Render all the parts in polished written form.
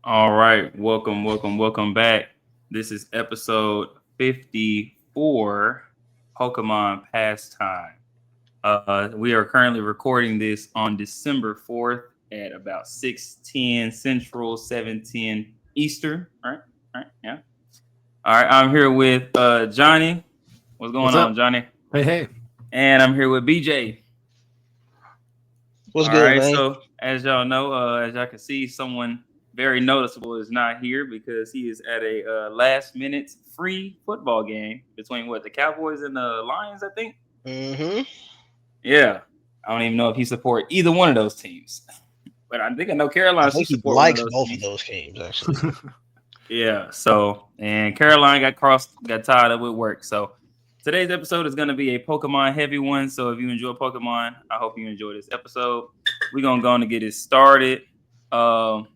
All right, welcome back. This is episode 54, Pokemon Pastime. We are currently recording this on December 4th at about 6:10 Central, 7:10 Eastern. Right, yeah. All right, I'm here with Johnny. What's What's going up? on, Johnny? Hey, hey. And I'm here with BJ. What's All good, right. man? So as y'all know, as y'all can see, someone very noticeable is not here because he is at a last minute free football game between the Cowboys and the Lions, I think. Mm-hmm. Yeah. I don't even know if he support either one of those teams. But I think I know I Carolina should think he support one of likes those both of teams. those games, actually. Yeah. So and Carolina got tied up with work. So today's episode is gonna be a Pokemon heavy one. So if you enjoy Pokemon, I hope you enjoy this episode. We're gonna go on and get it started. Um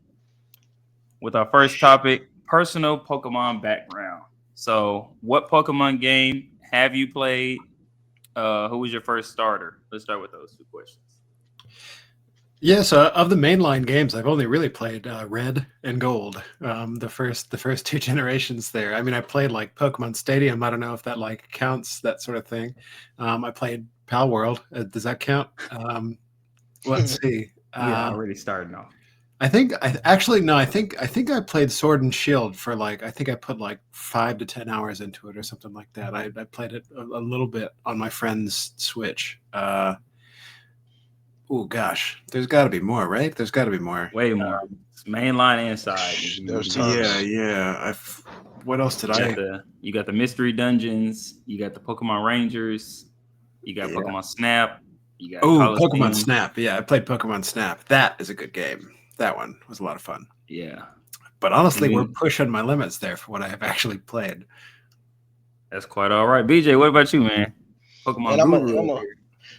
with our first topic, personal Pokemon background. So, what Pokemon game have you played? Who was your first starter? Let's start with those two questions. Yeah, so of the mainline games, I've only really played Red and Gold. The first two generations there. I mean, I played like Pokemon Stadium. I don't know if that like counts, that sort of thing. I played Pal World. Does that count? Let's see. Yeah, already starting off. I think I actually no. I think I played Sword and Shield for like I think I put like 5 to 10 hours into it or something like that. I played it a little bit on my friend's Switch. Oh gosh, there's got to be more, right? There's got to be more. Way more. It's mainline inside. There's Yeah, tons. yeah. What else did I? You got the mystery dungeons. You got the Pokemon Rangers. You got Yeah. Pokemon Snap. You got Oh, Pokemon Coliseum. Snap. Yeah, I played Pokemon Snap. That is a good game. That one was a lot of fun. Yeah, But honestly, we're Mhm. pushing my limits there for what I have actually played. That's quite all right. BJ, what about you, man? Man, Pokemon I'm a Guru I'm over a here.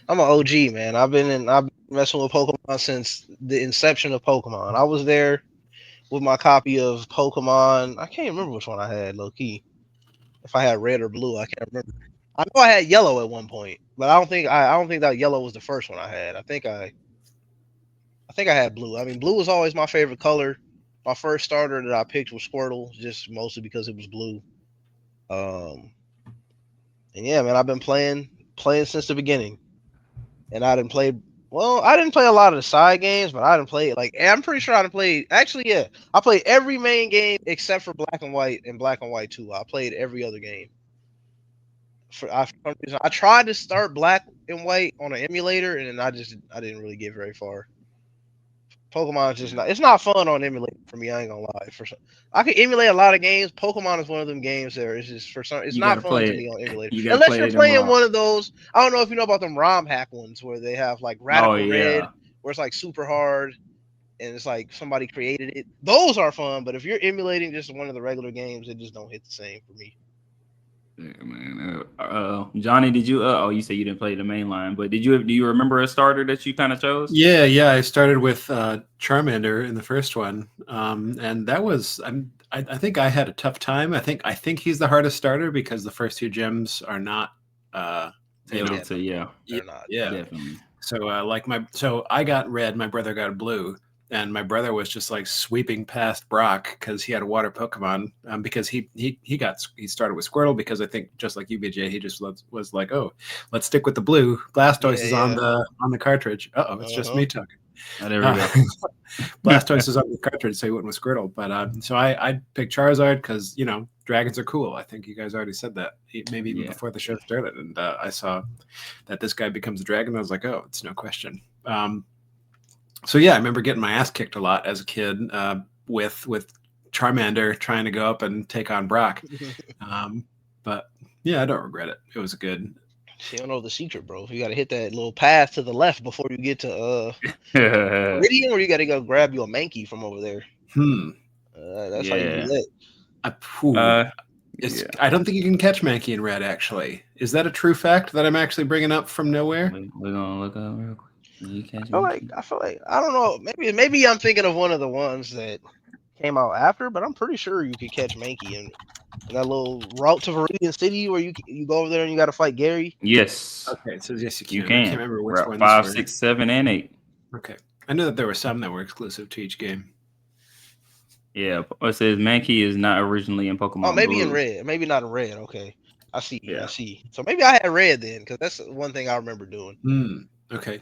I'm an OG, man. I've been messing with Pokemon since the inception of Pokemon. I was there with my copy of Pokemon. I can't remember which one I had, low key. If I had red or blue, I can't remember. I know I had yellow at one point, but I don't think that yellow was the first one I had. I think I had blue. I mean, blue was always my favorite color. My first starter that I picked was Squirtle, just mostly because it was blue. Um, and yeah, man, I've been playing since the beginning, and I didn't play. Well, I didn't play a lot of the side games, but I didn't play like I'm pretty sure I didn't play. Actually, yeah, I played every main game except for Black and White and Black and White 2. I played every other game. For some reason, I tried to start Black and White on an emulator, and then I didn't really get very far. Pokemon is just not. It's not fun on emulator for me. I ain't gonna lie. I can emulate a lot of games. Pokemon is one of them games there. It's just for some. It's You not gotta fun play to it. me on emulator You gotta unless play you're it in playing ROM. one of those. I don't know if you know about them ROM hack ones where they have like Oh Radical Red, yeah. where it's like super hard and it's like somebody created it. Those are fun, but if you're emulating just one of the regular games, it just don't hit the same for me. Yeah, man. Johnny, did you? Oh, you said you didn't play the main line, but did you? Do you remember a starter that you kind of chose? Yeah, yeah. I started with Charmander in the first one, and that was I think I had a tough time. I think he's the hardest starter because the first two gems are not, you Able know, Yeah, to, no, yeah, yeah, they're not. yeah. definitely. So so I got red, my brother got blue, and my brother was just like sweeping past Brock because he had a water Pokemon. Because he started with Squirtle because I think just like you, BJ, he just was like, oh, let's stick with the blue. Blastoise Yeah, is yeah. on the cartridge. It's just Uh-huh. me talking. Oh, there we Uh, go. Blastoise is on the cartridge, so he went with Squirtle. But so I picked Charizard because dragons are cool. I think you guys already said that, maybe even Yeah, before the show started. And I saw that this guy becomes a dragon. I was like, oh, it's no question. So yeah, I remember getting my ass kicked a lot as a kid with Charmander trying to go up and take on Brock. But yeah, I don't regret it. It was good. She don't know the secret, bro. You gotta hit that little path to the left before you get to yeah. Meridian, or you gotta go grab you a Mankey from over there. Hmm. That's how you do that. Ooh. Yeah. I don't think you can catch Mankey in red. Actually, is that a true fact that I'm actually bringing up from nowhere? We're gonna look up real quick. You catch feel me? like I feel like I don't know. Maybe I'm thinking of one of the ones that came out after, but I'm pretty sure you could catch Mankey in that little route to Viridian City where you go over there and you got to fight Gary. Yes, Okay, so yes, you you can. I can't can. remember which Route ones five, were. 6, 7, and 8. Okay, I knew that there were some that were exclusive to each game. Yeah, it says Mankey is not originally in Oh, Pokemon maybe in Blue. red. Maybe not in red. Okay. I see. I Yeah. see. So maybe I had red then, because that's one thing I remember doing. Okay.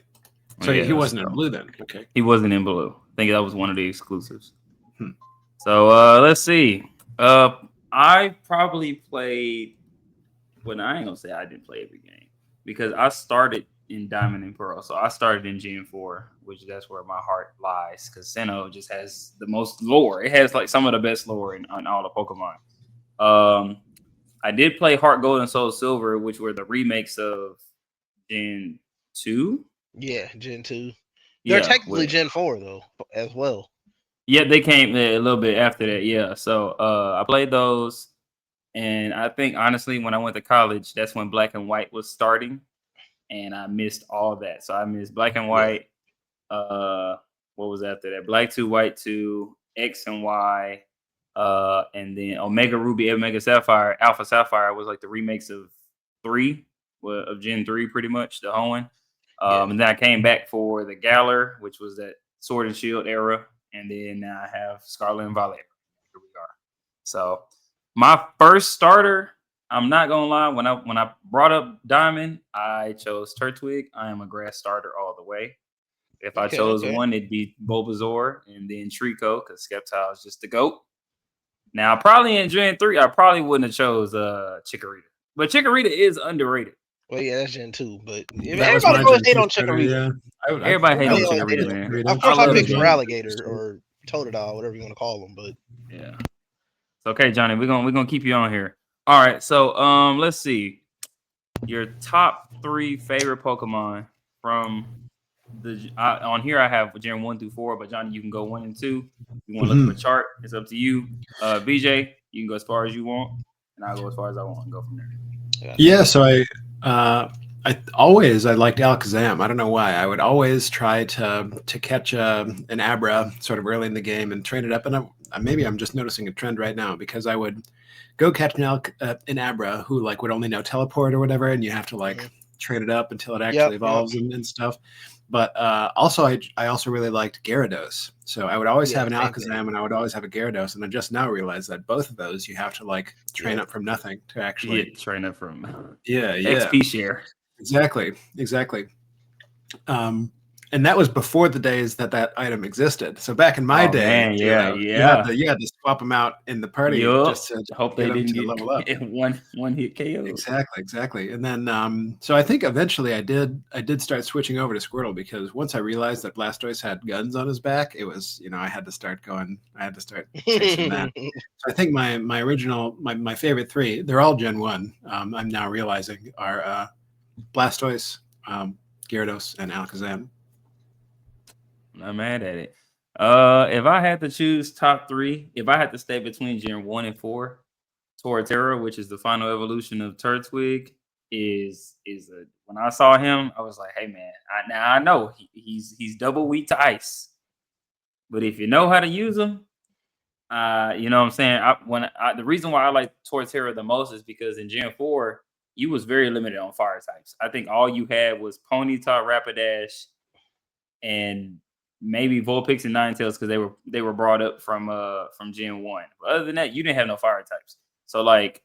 So he Yeah, wasn't in so blue then. Okay. he wasn't in Blue. I think that was one of the exclusives. Hmm. So let's see. I probably played. Well, I ain't gonna say I didn't play every game because I started in Diamond and Pearl. So I started in Gen 4, which that's where my heart lies because Sinnoh just has the most lore. It has like some of the best lore on all the Pokemon. I did play Heart Gold and Soul Silver, which were the remakes of Gen 2. Yeah, Gen 2. They're Yeah, technically Gen 4 though, as well. yeah, they came a little bit after that. Yeah, so I played those, and I think honestly, when I went to college, that's when Black and White was starting, and I missed all that. So I missed Black and Yeah. White. Uh, what was after that? Black 2, White 2, X and Y, and then Omega Ruby, Omega Sapphire, Alpha Sapphire was like the remakes of 3, of Gen 3, pretty much the whole one. Yeah. And then I came back for the Galar, which was that Sword and Shield era, and then now I have Scarlet and Violet. Here we are. So my first starter, I'm not gonna lie, when I brought up Diamond, I chose Turtwig. I am a grass starter all the way. If I Okay. chose Okay. one, it'd be Bulbasaur and then Trico, because Sceptile is just the GOAT. Now, probably in Gen 3, I probably wouldn't have chose Chikorita. But Chikorita is underrated. Well, yeah, that's Gen 2, but That was everybody my always Gen hate 2 on starter. Chikorita. Yeah. Everybody hate I on would Everybody Chikorita, hate man. Chikorita. At I first, I love picked That was my Chikorita. Feraligatr or Totodile, whatever you want to call them. But Yeah. It's okay, Johnny. We're gonna keep you on here. All right. So let's see. Your top 3 favorite Pokemon from on here I have Gen 1 through 4, but Johnny, you can go 1 and 2. You want to look up a chart, it's up to you. BJ, you can go as far as you want, and I'll go as far as I want and go from there. Yeah, so I liked Alakazam. I don't know why. I would always try to catch an Abra sort of early in the game and train it up. And maybe I'm just noticing a trend right now because I would go catch an Abra who like would only know teleport or whatever, and you have to like train it up until it actually evolves and stuff. But also, I also really liked Gyarados. So I would always have an Alakazam and I would always have a Gyarados. And I just now realized that both of those you have to like train up from nothing to actually train up from XP share. Exactly. And that was before the days that item existed. So back in my day, man, you had to swap them out in the party just to hope they didn't get level up. one hit KO. Exactly. And then so I think eventually I did start switching over to Squirtle because once I realized that Blastoise had guns on his back, it was I had to start chasing that. So I think my original my favorite 3, they're all Gen 1. I'm now realizing are Blastoise, Gyarados, and Alakazam. I'm not mad at it. If I had to choose top 3, if I had to stay between Gen 1 and 4, Torterra, which is the final evolution of Turtwig, is when I saw him, I was like, hey man, I know he's double weak to ice, but if you know how to use him, you know what I'm saying. The reason why I like Torterra the most is because in Gen 4 you was very limited on fire types. I think all you had was Ponyta, Rapidash, and maybe Vulpix and Ninetales because they were brought up from Gen 1. But other than that, you didn't have no fire types. So like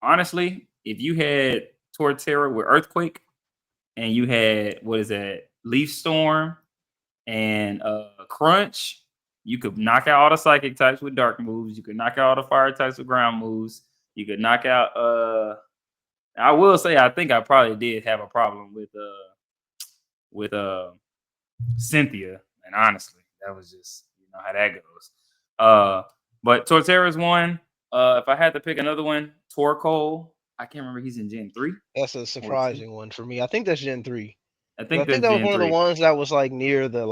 honestly, if you had Torterra with Earthquake and you had Leaf Storm and Crunch, you could knock out all the psychic types with dark moves. You could knock out all the fire types with ground moves. You could knock out I will say I think I probably did have a problem with Cynthia, and honestly, that was just how that goes. But Torterra's one. If I had to pick another one, Torkoal. I can't remember. He's in Gen 3. That's a surprising one for me. I think that's Gen 3. I I think think that's that was Gen one of 3. the ones that was like near the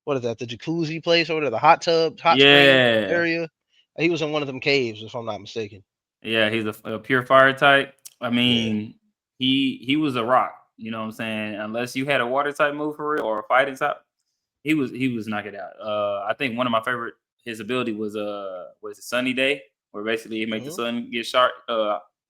what is that? The jacuzzi place or the hot spring area. He was in one of them caves, if I'm not mistaken. Yeah, he's a pure fire type. I mean, he was a rock. You know what I'm saying? Unless you had a water type move for it or a fighting type, he was knocking out. I think one of my favorite his ability was Sunny Day, where basically he makes the sun get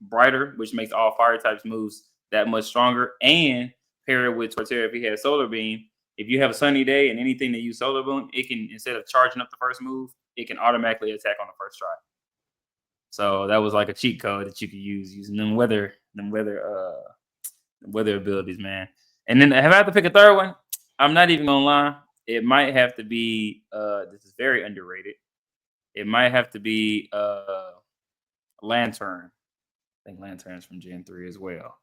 brighter, which makes all fire types moves that much stronger. And pair it with Torterra if he had Solar Beam, if you have a sunny day and anything that use solar boom, it can, instead of charging up the first move, it can automatically attack on the first try. So that was like a cheat code that you could use using weather abilities, man. And then if I have to pick a third one, I'm not even gonna lie. It might have to be this is very underrated. It might have to be Lantern. I think Lantern's from Gen 3 as well.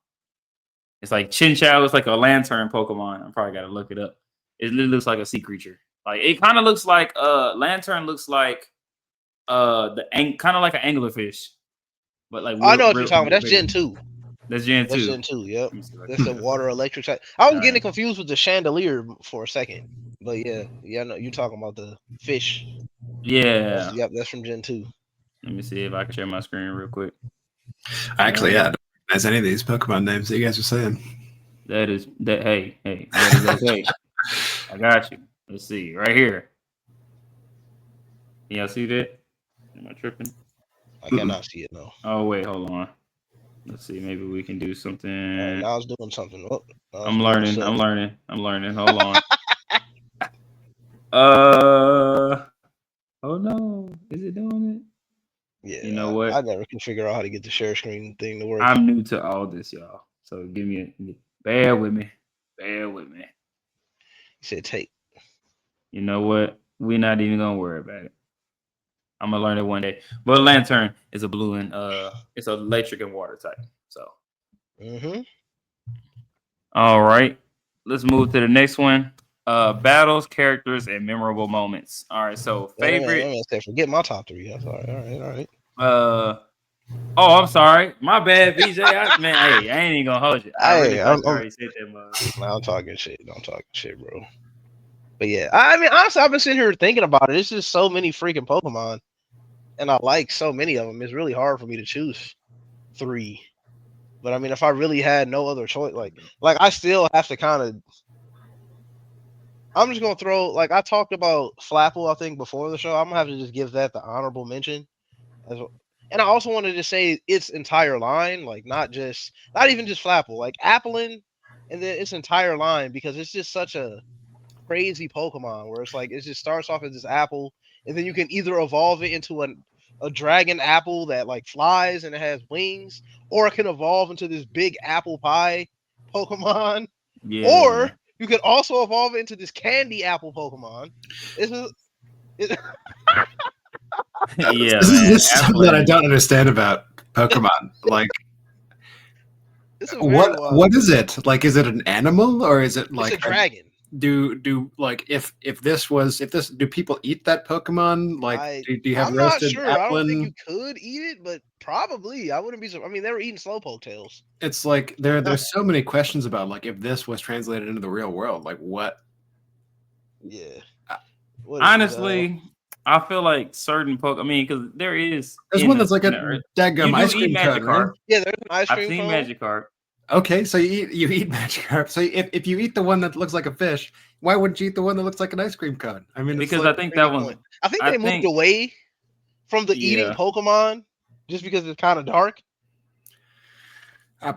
It's like Chinchou is like a lantern Pokemon. I probably gotta look it up. It literally looks like a sea creature. Like it kind of looks like Lantern looks like kind of like an anglerfish, but like I know what you're real talking about. That's bigger. Gen 2. That's Gen 2. That's Gen 2, yep. Let me see if I That's can the do water this. electric type. I was getting Alright. confused with the chandelier for a second. But yeah, no, you're talking about the fish. Yeah. Yep, that's from Gen 2. Let me see if I can share my screen real quick. Actually, yeah, I don't recognize any of these Pokemon names that you guys are saying. That is that. Hey, that is okay. I got you. Let's see right here. Can y'all see that? Am I tripping? I cannot see it, no. Oh wait, hold on. Let's see. Maybe we can do something. All right, now it's doing something. Oh, now I'm it's learning. doing I'm something. learning. Hold on. Oh no, is it doing it? Yeah, You know what? I never can figure out how to get the share screen thing to work. I'm new to all this, y'all. So bear with me. You said take. You know what? We're not even gonna worry about it. I'm gonna learn it one day. But Lantern is a blue and it's electric and water type. So all right. Let's move to the next one. Battles, characters, and memorable moments. All right, so Wait a favorite. minute, say forget my top 3. That's all right. Oh, I'm sorry. My bad, VJ. Man, hey, I ain't even gonna hold you. I really thought you already said that much. Nah, I'm talking shit, bro. But yeah, I mean, honestly, I've been sitting here thinking about it. It's just so many freaking Pokemon, and I like so many of them. It's really hard for me to choose 3. But I mean, if I really had no other choice, like I still have to kind of. I'm just gonna throw, like, I talked about Flapple, I think, before the show. I'm gonna have to just give that the honorable mention. And I also wanted to say its entire line, like not even just Flapple, like Applin, and then its entire line, because it's just such a crazy Pokemon where it's like it just starts off as this apple, and then you can either evolve it into a dragon apple that like flies and it has wings, or it can evolve into this big apple pie Pokemon, Yeah. or you could also evolve it into this candy apple Pokemon. Yeah, This man. is something that I don't understand about Pokemon. Like, what is it? Like, is it an animal or is it like it's a dragon? Do like if do people eat that Pokemon? Like, do you have I'm roasted not sure. Applin? I don't think you could eat it, but probably. I wouldn't be. I mean, they were eating Slowpoke tails. It's like there's so many questions about like if this was translated into the real world, like what? Yeah. Honestly, I feel like certain Pokemon. I mean, because there's one that's like a daggum ice cream cone, right? Yeah, there's an ice cream I've seen cone. Magikarp. Okay, so you eat Magikarp. So if you eat the one that looks like a fish, why wouldn't you eat the one that looks like an ice cream cone? I mean, Because like, I think that one. I think they moved away from the eating Pokemon just because it's kind of dark.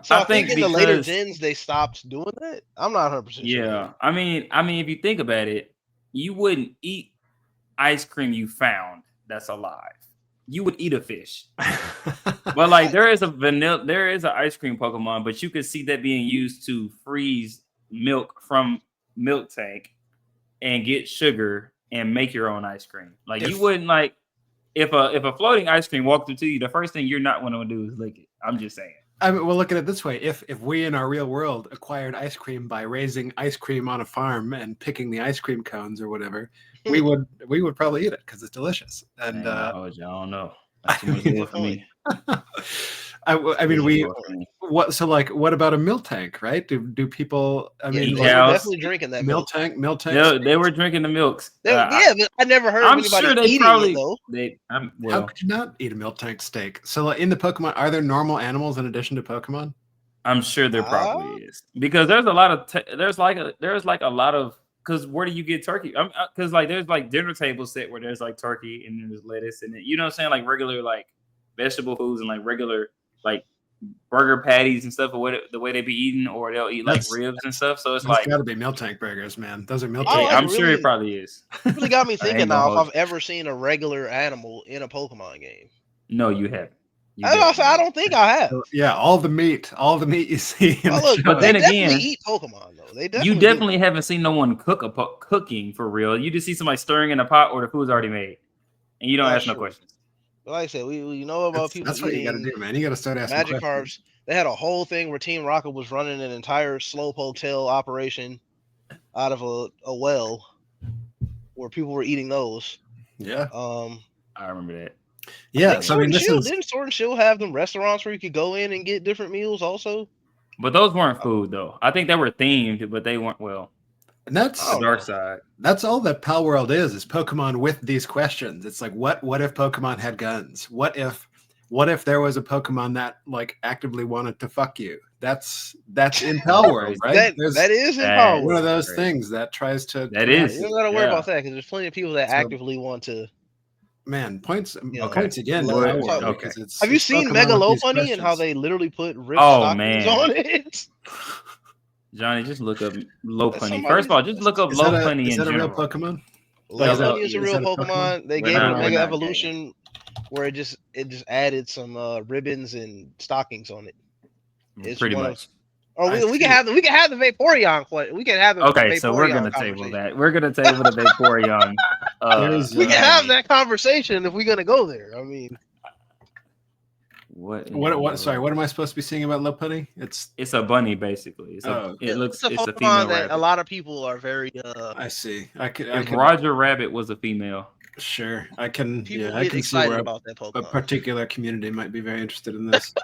So I think in the later gens they stopped doing that. I'm not 100% sure. Yeah, I mean, if you think about it, you wouldn't eat ice cream you found that's alive. You would eat a fish. But like there is an ice cream Pokemon, but you could see that being used to freeze milk from milk tank and get sugar and make your own ice cream. Like you wouldn't like if a floating ice cream walked up to you, the first thing you're not going to do is lick it. I'm just saying. I mean, well, look at it this way: if we in our real world acquired ice cream by raising ice cream on a farm and picking the ice cream cones or whatever, we would probably eat it because it's delicious. And I don't know. That's too much more for me. I mean, what about a milk tank, right? Do people? I mean, they were definitely drinking that milk tank. They were drinking the milks. But I never heard of anybody eating it though. How could you not eat a milk tank steak? So, in the Pokemon, are there normal animals in addition to Pokemon? I'm sure there probably is, because there's a lot of there's like a lot of. Because where do you get turkey? Because like there's like dinner table set where there's like turkey and then there's lettuce and then, you know what I'm saying, like regular like vegetable foods and like regular like burger patties and stuff, or the way they be eating, or they'll eat like ribs and stuff. So it's That's like, got to be Milk Tank burgers, man. Those are Milk I Tank. like I'm sure really- it probably is. Really got me I thinking ain't gonna now if hold I've ever seen a regular animal in a Pokemon game. No, you haven't. You I definitely don't think I have. Yeah, all the meat you see in Oh, the look, show. But they then definitely again, eat Pokemon though. They you definitely definitely do. haven't seen no one cooking for real. You just see somebody stirring in a pot or the food's already made, and you don't That's ask no true. questions. But like I said, we know about people That's what you got to eating do, man. You got to start asking Magic questions. Carps. They had a whole thing where Team Rocket was running an entire slowpoke tail operation out of a well where people were eating those. Yeah, I remember that. yeah. Didn't So I mean, this is Sword and Shield have them restaurants where you could go in and get different meals also? But those weren't food though. I think they were themed, but they weren't. Well, and that's the dark side. That's all that Pal World is Pokemon with these questions. It's like, what if Pokemon had guns? What if there was a Pokemon that like actively wanted to fuck you? That's in Pal World, right? That is in Pal World. One of those things that tries to. That You is. don't gotta worry about that because there's plenty of people that actively want to. Man, points know, points again. love- Pal World, okay. because it's, Have you it's seen Pokemon with these Megalopunny and how questions. they literally put ripped Oh, stockings man. on it? Johnny, just look up Lopunny. somebody's- First of all, just look up Is that Lopunny is in that a real general. Pokemon? Lopunny is a is real that a Pokemon. Pokemon? They We're gave it a not- we're Mega not Evolution where it just added some ribbons and stockings on it. It's Pretty one of- much. Or I we can have the Vaporeon question. We can have the Okay, Vaporeon so we're gonna conversation. table that. We're gonna table the Vaporeon. There's, We can Yeah, have that conversation if we're gonna go there. I mean, What? Sorry, what am I supposed to be seeing about Lopunny? It's a bunny, basically. It's Okay. it's a Pokemon female that rabbit. a lot of people are very I see. I If can Roger Rabbit was a female, sure. I can people I get can see excited where about that a Pokemon. particular community might be very interested in this.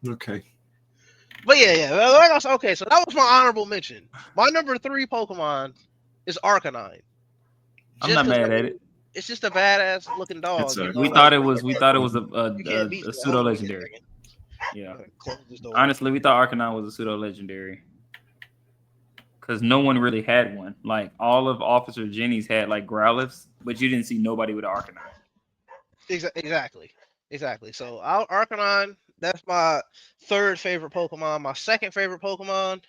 Okay. But yeah. Like I said, okay, so that was my honorable mention. My number 3 Pokemon is Arcanine. I'm not mad at it. It's just a badass looking dog. It's a- you know, We like- thought it was a You can't beat that. pseudo Hold on, legendary. give me a Yeah. second. Close this door. Honestly, we thought Arcanine was a pseudo legendary because no one really had one. Like all of Officer Jenny's had like Growlithes, but you didn't see nobody with an Arcanine. Exactly. So Arcanine, that's my 3rd favorite Pokemon. My 2nd favorite Pokemon,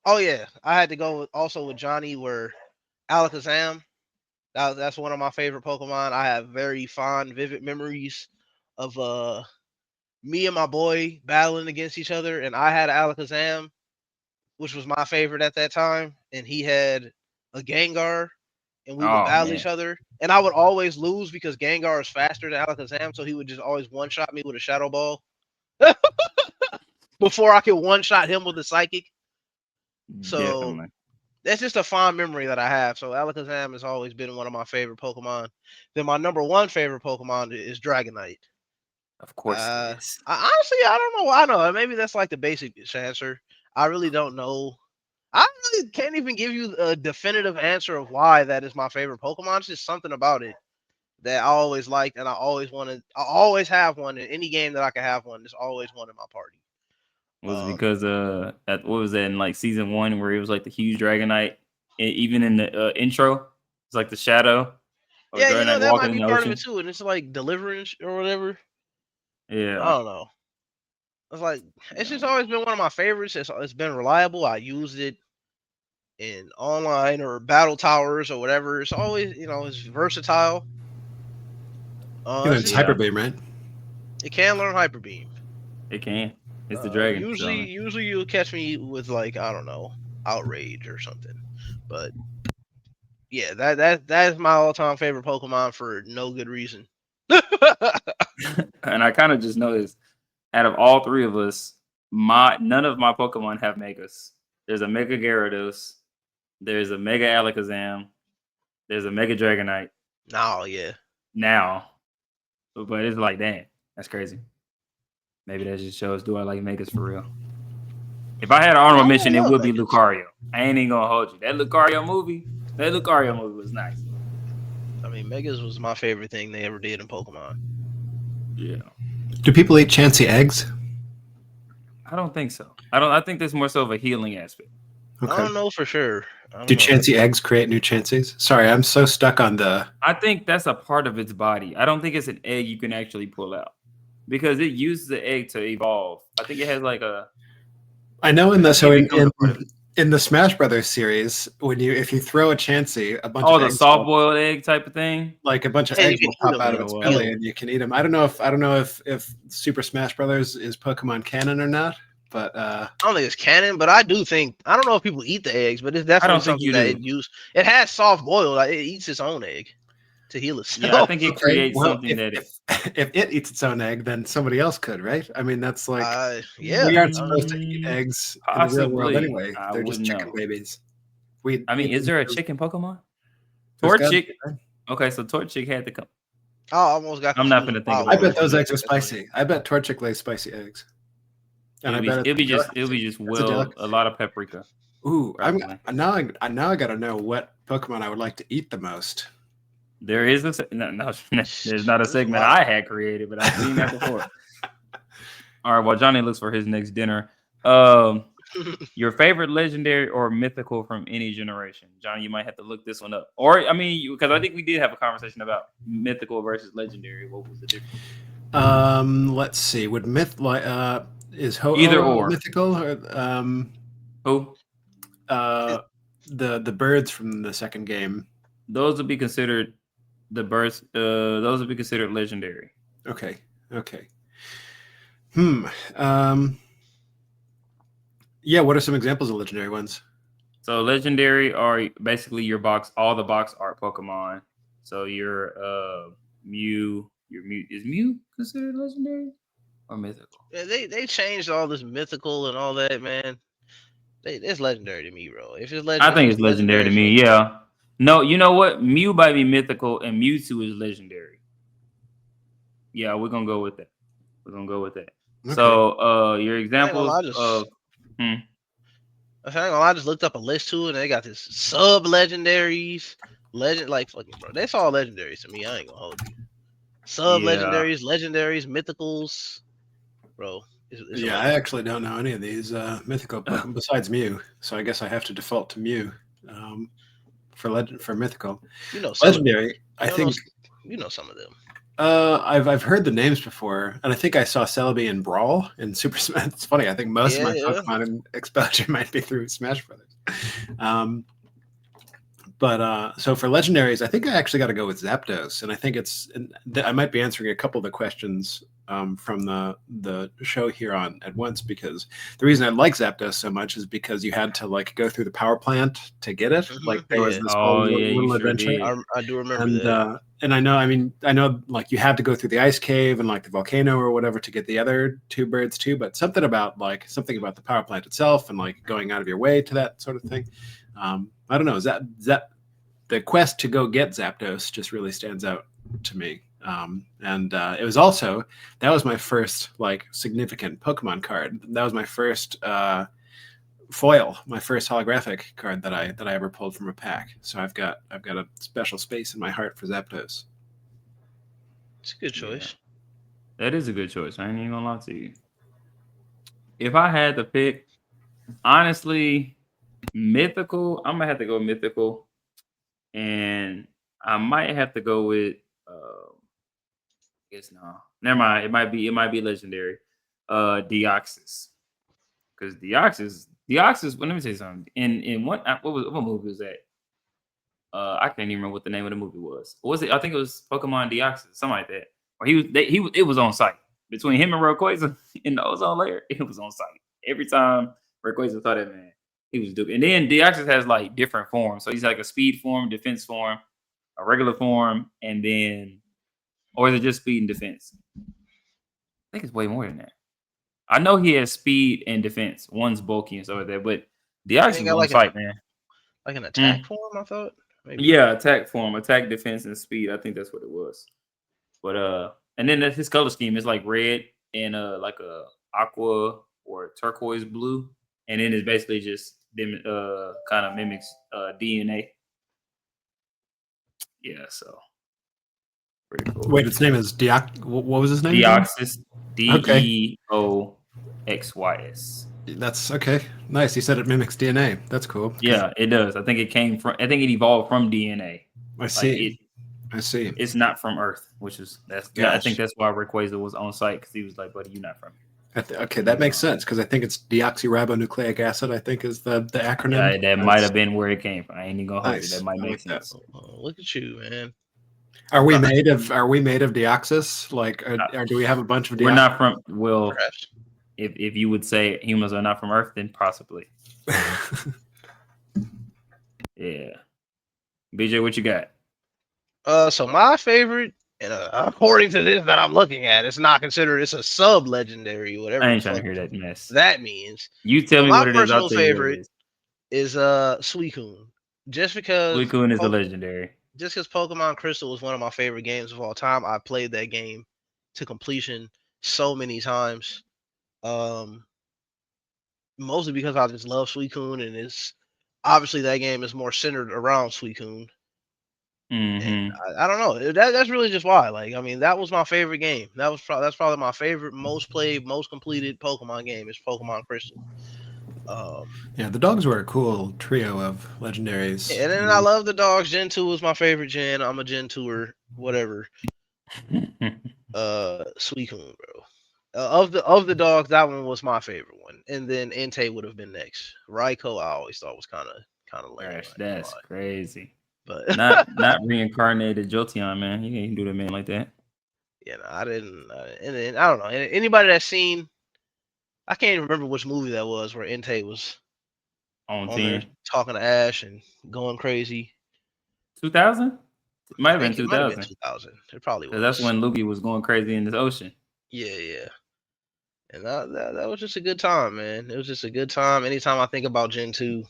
oh yeah, I had to go with Johnny, where Alakazam. That's one of my favorite Pokemon. I have very fond, vivid memories of me and my boy battling against each other, and I had Alakazam, which was my favorite at that time, and he had a Gengar, and we would Oh, battle man. each other, and I would always lose because Gengar is faster than Alakazam, so he would just always one-shot me with a Shadow Ball before I could one-shot him with a Psychic. So Definitely. that's just a fond memory that I have. So Alakazam has always been one of my favorite Pokemon. Then my number 1 favorite Pokemon is Dragonite. Of course it is. Honestly, I don't know. I know maybe that's like the basic answer. I really don't know. I really can't even give you a definitive answer of why that is my favorite Pokemon. It's just something about it that I always liked, and I always wanted. I always have one in any game that I can have one. There's always one in my party. Was it because what was that in like season 1 where it was like the huge Dragonite, even in the intro, it's like the shadow. Of Yeah, Dragonite that walking might be in the part ocean. of it too, and it's like Deliverance or whatever. Yeah. I don't know. It's like it's just always been one of my favorites. It's been reliable. I used it in online or battle towers or whatever. It's always it's versatile. It's Hyper Beam, right? It can learn Hyper Beam. It can. It's the dragon. Usually you'll catch me with like I don't know, Outrage or something. But yeah, that is my all-time favorite Pokemon for no good reason. And I kind of just noticed, out of all 3 of us, none of my Pokemon have Megas. There's a Mega Gyarados, there's a Mega Alakazam, there's a Mega Dragonite. Oh yeah. Now, but it's like, damn, that's crazy. Maybe that just shows, do I like Megas for real? If I had an honorable mention, it would be Lucario. I ain't even gonna hold you. That Lucario movie was nice. I mean, Megas was my favorite thing they ever did in Pokemon. Yeah. Do people eat Chansey eggs? I don't think so. I think there's more so of a healing aspect. I don't know for sure. I Do don't know. Chansey eggs create new Chanseys? Sorry, I'm so stuck on the. I think that's a part of its body. I don't think it's an egg you can actually pull out because it uses the egg to evolve. I think it has like a. I know I think it becomes a part of it. in the Smash Brothers series, if you throw a Chansey, a bunch Oh, of the eggs soft boiled egg type of thing. like a bunch of Yeah, you eggs can will eat pop them. out of Yeah, its well. belly and you can eat them. I don't know if Super Smash Brothers is Pokemon canon or not, but I don't think it's canon, but I do think I don't know if people eat the eggs, but it's I definitely don't think something you that do. it use. It has soft boiled. Like, it eats its own egg to heal Yeah, I itself. think it okay. creates Well, something that it. if it eats its own egg, then somebody else could, right? I mean, that's like Yeah. we aren't supposed to eat eggs in the real world Possibly. anyway. I They're just wouldn't chicken know. babies. We I mean, eat is them there a because chicken Pokemon? there's got. Torchic. Okay, so Torchic had to come. I almost got I'm not confused gonna with think I about Power. it. bet those eggs are That's funny. spicy. I bet Torchic lays spicy eggs, and I bet It'll be just it's a well a delicacy. lot of paprika Ooh, probably. now I got to know what Pokemon I would like to eat the most. There is no, there's not a There's a segment lot. I had created, but I've seen that before. All right, while Johnny looks for his next dinner, your favorite legendary or mythical from any generation, Johnny. You might have to look this one up, or I mean, because I think we did have a conversation about mythical versus legendary. What was the difference? Let's see. Would is Either Ho-Oh or. mythical or Who? uh the birds from the second game? Those would be considered the birds. Those would be considered legendary. Okay. Hmm. Um. Yeah. What are some examples of legendary ones? So legendary are basically all the box art Pokemon. So your Mew, is Mew considered legendary or mythical? Yeah, they changed all this mythical and all that, man. It's legendary to me, bro. I If think it's it's legendary legendary, to it's me. legendary. Yeah. No, you know what? Mew might be mythical and Mewtwo is legendary. Yeah, we're gonna go with that. We're gonna go with that. Okay. So your I ain't gonna examples lie, of I just looked up a list too, and they got this sub legendaries, like fucking bro. That's all legendaries to me. I ain't gonna hold you. Sub yeah. legendaries, mythicals, bro. It's a Yeah, lot. I actually don't know any of these mythical Pokemon besides Mew, so I guess I have to default to Mew for mythical. You know some of them. Legendary, I You don't know. think. You know some of them. I've heard the names before, and I think I saw Celebi in Brawl and Super Smash. It's funny. I think most of my Yeah. Pokemon exposure might be through Smash Brothers. But so for legendaries, I think I actually got to go with Zapdos, and I think I might be answering a couple of the questions from the show here on at once, because the reason I like Zapdos so much is because you had to like go through the power plant to get it. Like there was Yeah. this Oh whole yeah, you little sure adventure. did. I do remember And that. and I know like you had to go through the ice cave and like the volcano or whatever to get the other two birds too, but something about the power plant itself and like going out of your way to that sort of thing. I don't know. Is that the quest to go get Zapdos just really stands out to me. And it was also that was my first like significant Pokemon card. That was my first foil, my first holographic card that I ever pulled from a pack. So I've got a special space in my heart for Zapdos. It's a good choice. Yeah. That is a good choice. I ain't even gonna lie to you. If I had to pick, honestly, mythical, I'm gonna have to go mythical, and I might have to go with. I guess no, never mind. It might be legendary. Deoxys, because Deoxys. Well, let me say something. In what movie was that? I can't even remember what the name of the movie was. What was it? I think it was Pokemon Deoxys, something like that. Or it was on site between him and Rayquaza in the ozone layer. It was on site every time Rayquaza saw that man. He was doing. And then Deoxys has like different forms. So he's like a speed form, defense form, a regular form, and then or is it just speed and defense? I think it's way more than that. I know he has speed and defense. One's bulky and stuff like that, but Deoxys is on site, man. Like an attack form, I thought. Maybe. Yeah, attack form, attack, defense, and speed. I think that's what it was. But and then his color scheme is like red and like a aqua or turquoise blue, and then it's basically just them kind of mimics DNA. Yeah, so pretty cool. Wait, its name is What was his name? Deoxys, Okay. Deoxys. That's okay. Nice. You said it mimics DNA. That's cool. 'Cause Yeah, it does. I think it came from. I think it evolved from DNA. I Like see. I see. it's not from Earth, which is I think Gosh. that's why Rayquaza was on site because he was like, "Buddy, you're not from Okay, here." that makes sense because I think it's deoxyribonucleic acid. I think is the acronym. Yeah, that might have been where it came from. I ain't even gonna hold you. That Nice. might I make like that. sense. Oh, look at you, man. Are we Nah, made of Deoxys? Like, Uh, or do we have a bunch of We're Deoxys? not from. Well, perhaps. if you would say humans are not from Earth, then possibly. Yeah. BJ, what you got? So my favorite, and according to this that I'm looking at, it's not considered. It's a sub legendary, I whatever the ain't trying to fuck hear that mess. that means. You tell So me my what it is. I'll personal tell you what it favorite is. is Suicune, just because Suicune is the legendary. just because Pokemon Crystal was one of my favorite games of all time. I played that game to completion so many times. Um, Mostly because I just love Suicune, and it's obviously that game is more centered around Suicune. And Mm-hmm. I don't know. That's really just why. Like, I mean, that was my favorite game. That's probably my favorite, most played, most completed Pokemon game is Pokemon Crystal. Um, Yeah, the dogs were a cool trio of legendaries. and then I love the dogs. Gen 2 was my favorite gen. I'm a Gen 2er, whatever. Suicune, bro. Of the dogs, that one was my favorite one. And then Entei would have been next. Raikou, I always thought was kind of lame. I Gosh, ain't gonna that's lie. crazy. But Not reincarnated Jolteon, man. You can't do that man like that. you know, I didn't. And then I don't know. Anybody that's seen, I can't even remember which movie that was where Entei was On on there 10. talking to Ash and going crazy. 2000? It might I have been think it might have been 2000. 2000. It probably Because that's was. when Lugia was going crazy in this ocean. Yeah, yeah. And that was just a good time, man. It was just a good time. Anytime I think about Gen 2,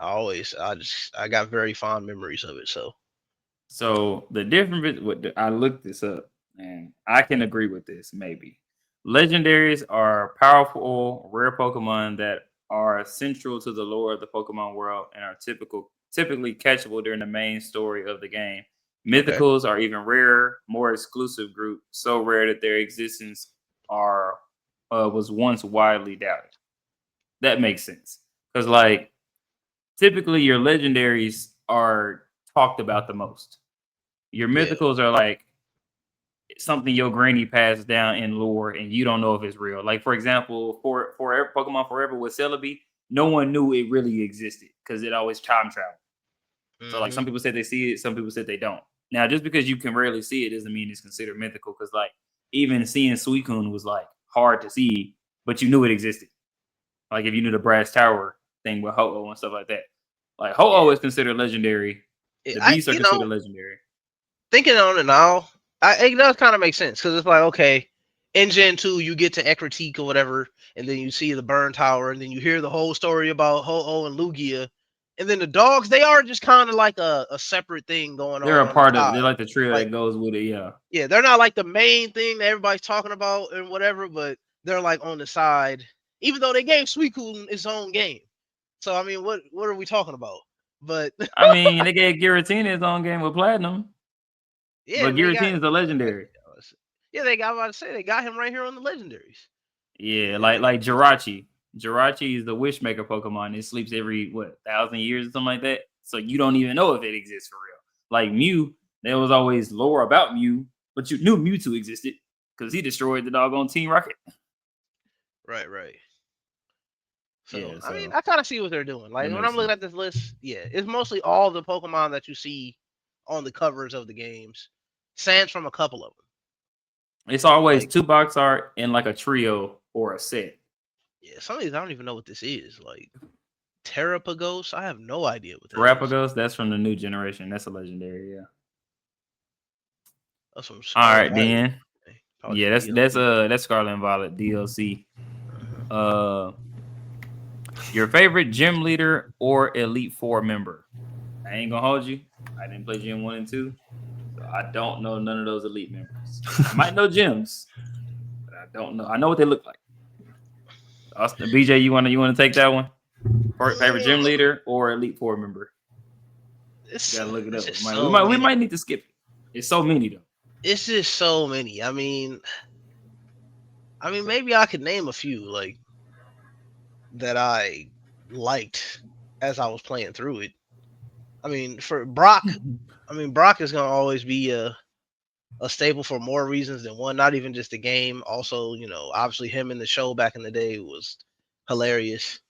I got very fond memories of it. So So the difference with I looked this up and I can agree with this maybe. Legendaries are powerful, rare Pokemon that are central to the lore of the Pokemon world and are typically catchable during the main story of the game. okay, Mythicals are even rarer, more exclusive group, so rare that their existence are was once widely doubted. That makes sense. Because like typically your legendaries are talked about the most. Your yeah, mythicals are like something your granny passed down in lore and you don't know if it's real. Like for example, for forever Pokemon Forever with Celebi, no one knew it really existed because it always time traveled. So like some hmm people said they see it, some people said they don't. Now just because you can rarely see it doesn't mean it's considered mythical because like even seeing Suicune was like hard to see, but you knew it existed. Like if you knew the Brass Tower thing with Ho-Oh and stuff like that. Like Ho-Oh yeah. is considered legendary. The I beasts are considered legendary. thinking on it now, it does kind of make sense because it's like okay, in Gen 2 you get to Ekritique or whatever, and then you see the Burn Tower, and then you hear the whole story about Ho-Oh and Lugia, and then the dogs they are just kind of like a separate thing going They're a on the part of. They're side. like the trio Like that goes with it. Yeah. yeah, they're not like the main thing that everybody's talking about and whatever, but they're like on the side. Even though they gave Suicune its own game, so I mean, what are we talking about? But I mean, they gave Giratina his own game with Platinum, yeah, but and they got Giratina is a legendary. yeah, they got about to say they got him right here on the legendaries. Yeah, Yeah, like Jirachi. Jirachi is the Wishmaker Pokemon. It sleeps every 1,000 years or something like that. So you don't even know if it exists for real. Like Mew, there was always lore about Mew, but you knew Mewtwo existed because he destroyed the doggone Team Rocket. right, right. So Yeah, I mean, so I kind of see what they're doing. that Like when makes I'm looking sense. at this list, yeah, it's mostly all the Pokemon that you see on the covers of the games, sans from a couple of them. It's always Like two box art and like a trio or a set. yeah, some of these I don't even know what this is. Like Terrapagos, I have no idea what that is. Terrapagos, that's from the new generation. That's a legendary, yeah. That's some All Scarlet right, Violet. then. Probably Yeah, some that's DLC. that's Scarlet and Violet DLC. Uh-huh. Uh your favorite gym leader or Elite Four member? I ain't gonna hold you. I didn't play Gym 1 and 2, so I don't know none of those elite members. I might know gyms, but I don't know. I know what they look like. Austin, BJ, you wanna take that one? Favorite gym leader or Elite Four member? You It's gotta look it it's up. just We so might we many. might need to skip it. It's so many though. It's just so many. I mean, maybe I could name a few. Like that I liked as I was playing through it. I mean, for Brock, Brock is gonna always be a staple for more reasons than one. Not even just the game. Also, obviously him in the show back in the day was hilarious.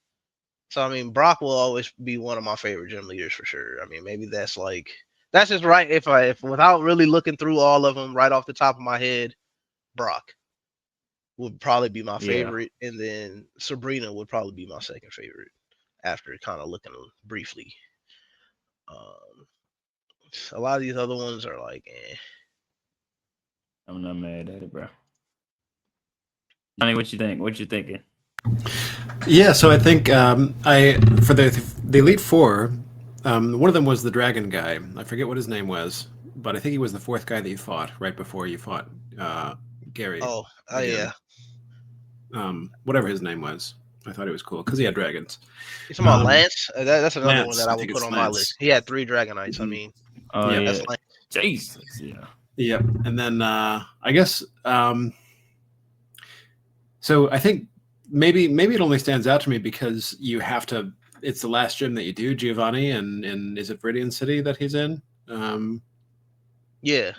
So I mean, Brock will always be one of my favorite gym leaders for sure. I mean, maybe that's just right. If without really looking through all of them right off the top of my head, Brock would probably be my Yeah. favorite, and then Sabrina would probably be my second favorite after kind of looking briefly. Um, a lot of these other ones are like, I'm not mad at it, bro. Johnny, what you think? What you thinking? Yeah, so I think I for the Elite Four, one of them was the dragon guy. I forget what his name was, but I think he was the fourth guy that you fought right before you fought Gary. oh again. yeah, Whatever his name was. I thought he was cool because he had dragons. you talking about Lance? That's another one Lance, that I I would think put it's on my Lance. list. He had 3 Dragonites. I Mhm. mean, Oh Yeah. yeah, that's Lance. Jesus, yeah. Yep. And then I guess so I think maybe it only stands out to me because you have to. It's the last gym that you do, Giovanni, and is it Viridian City that he's in? Yeah,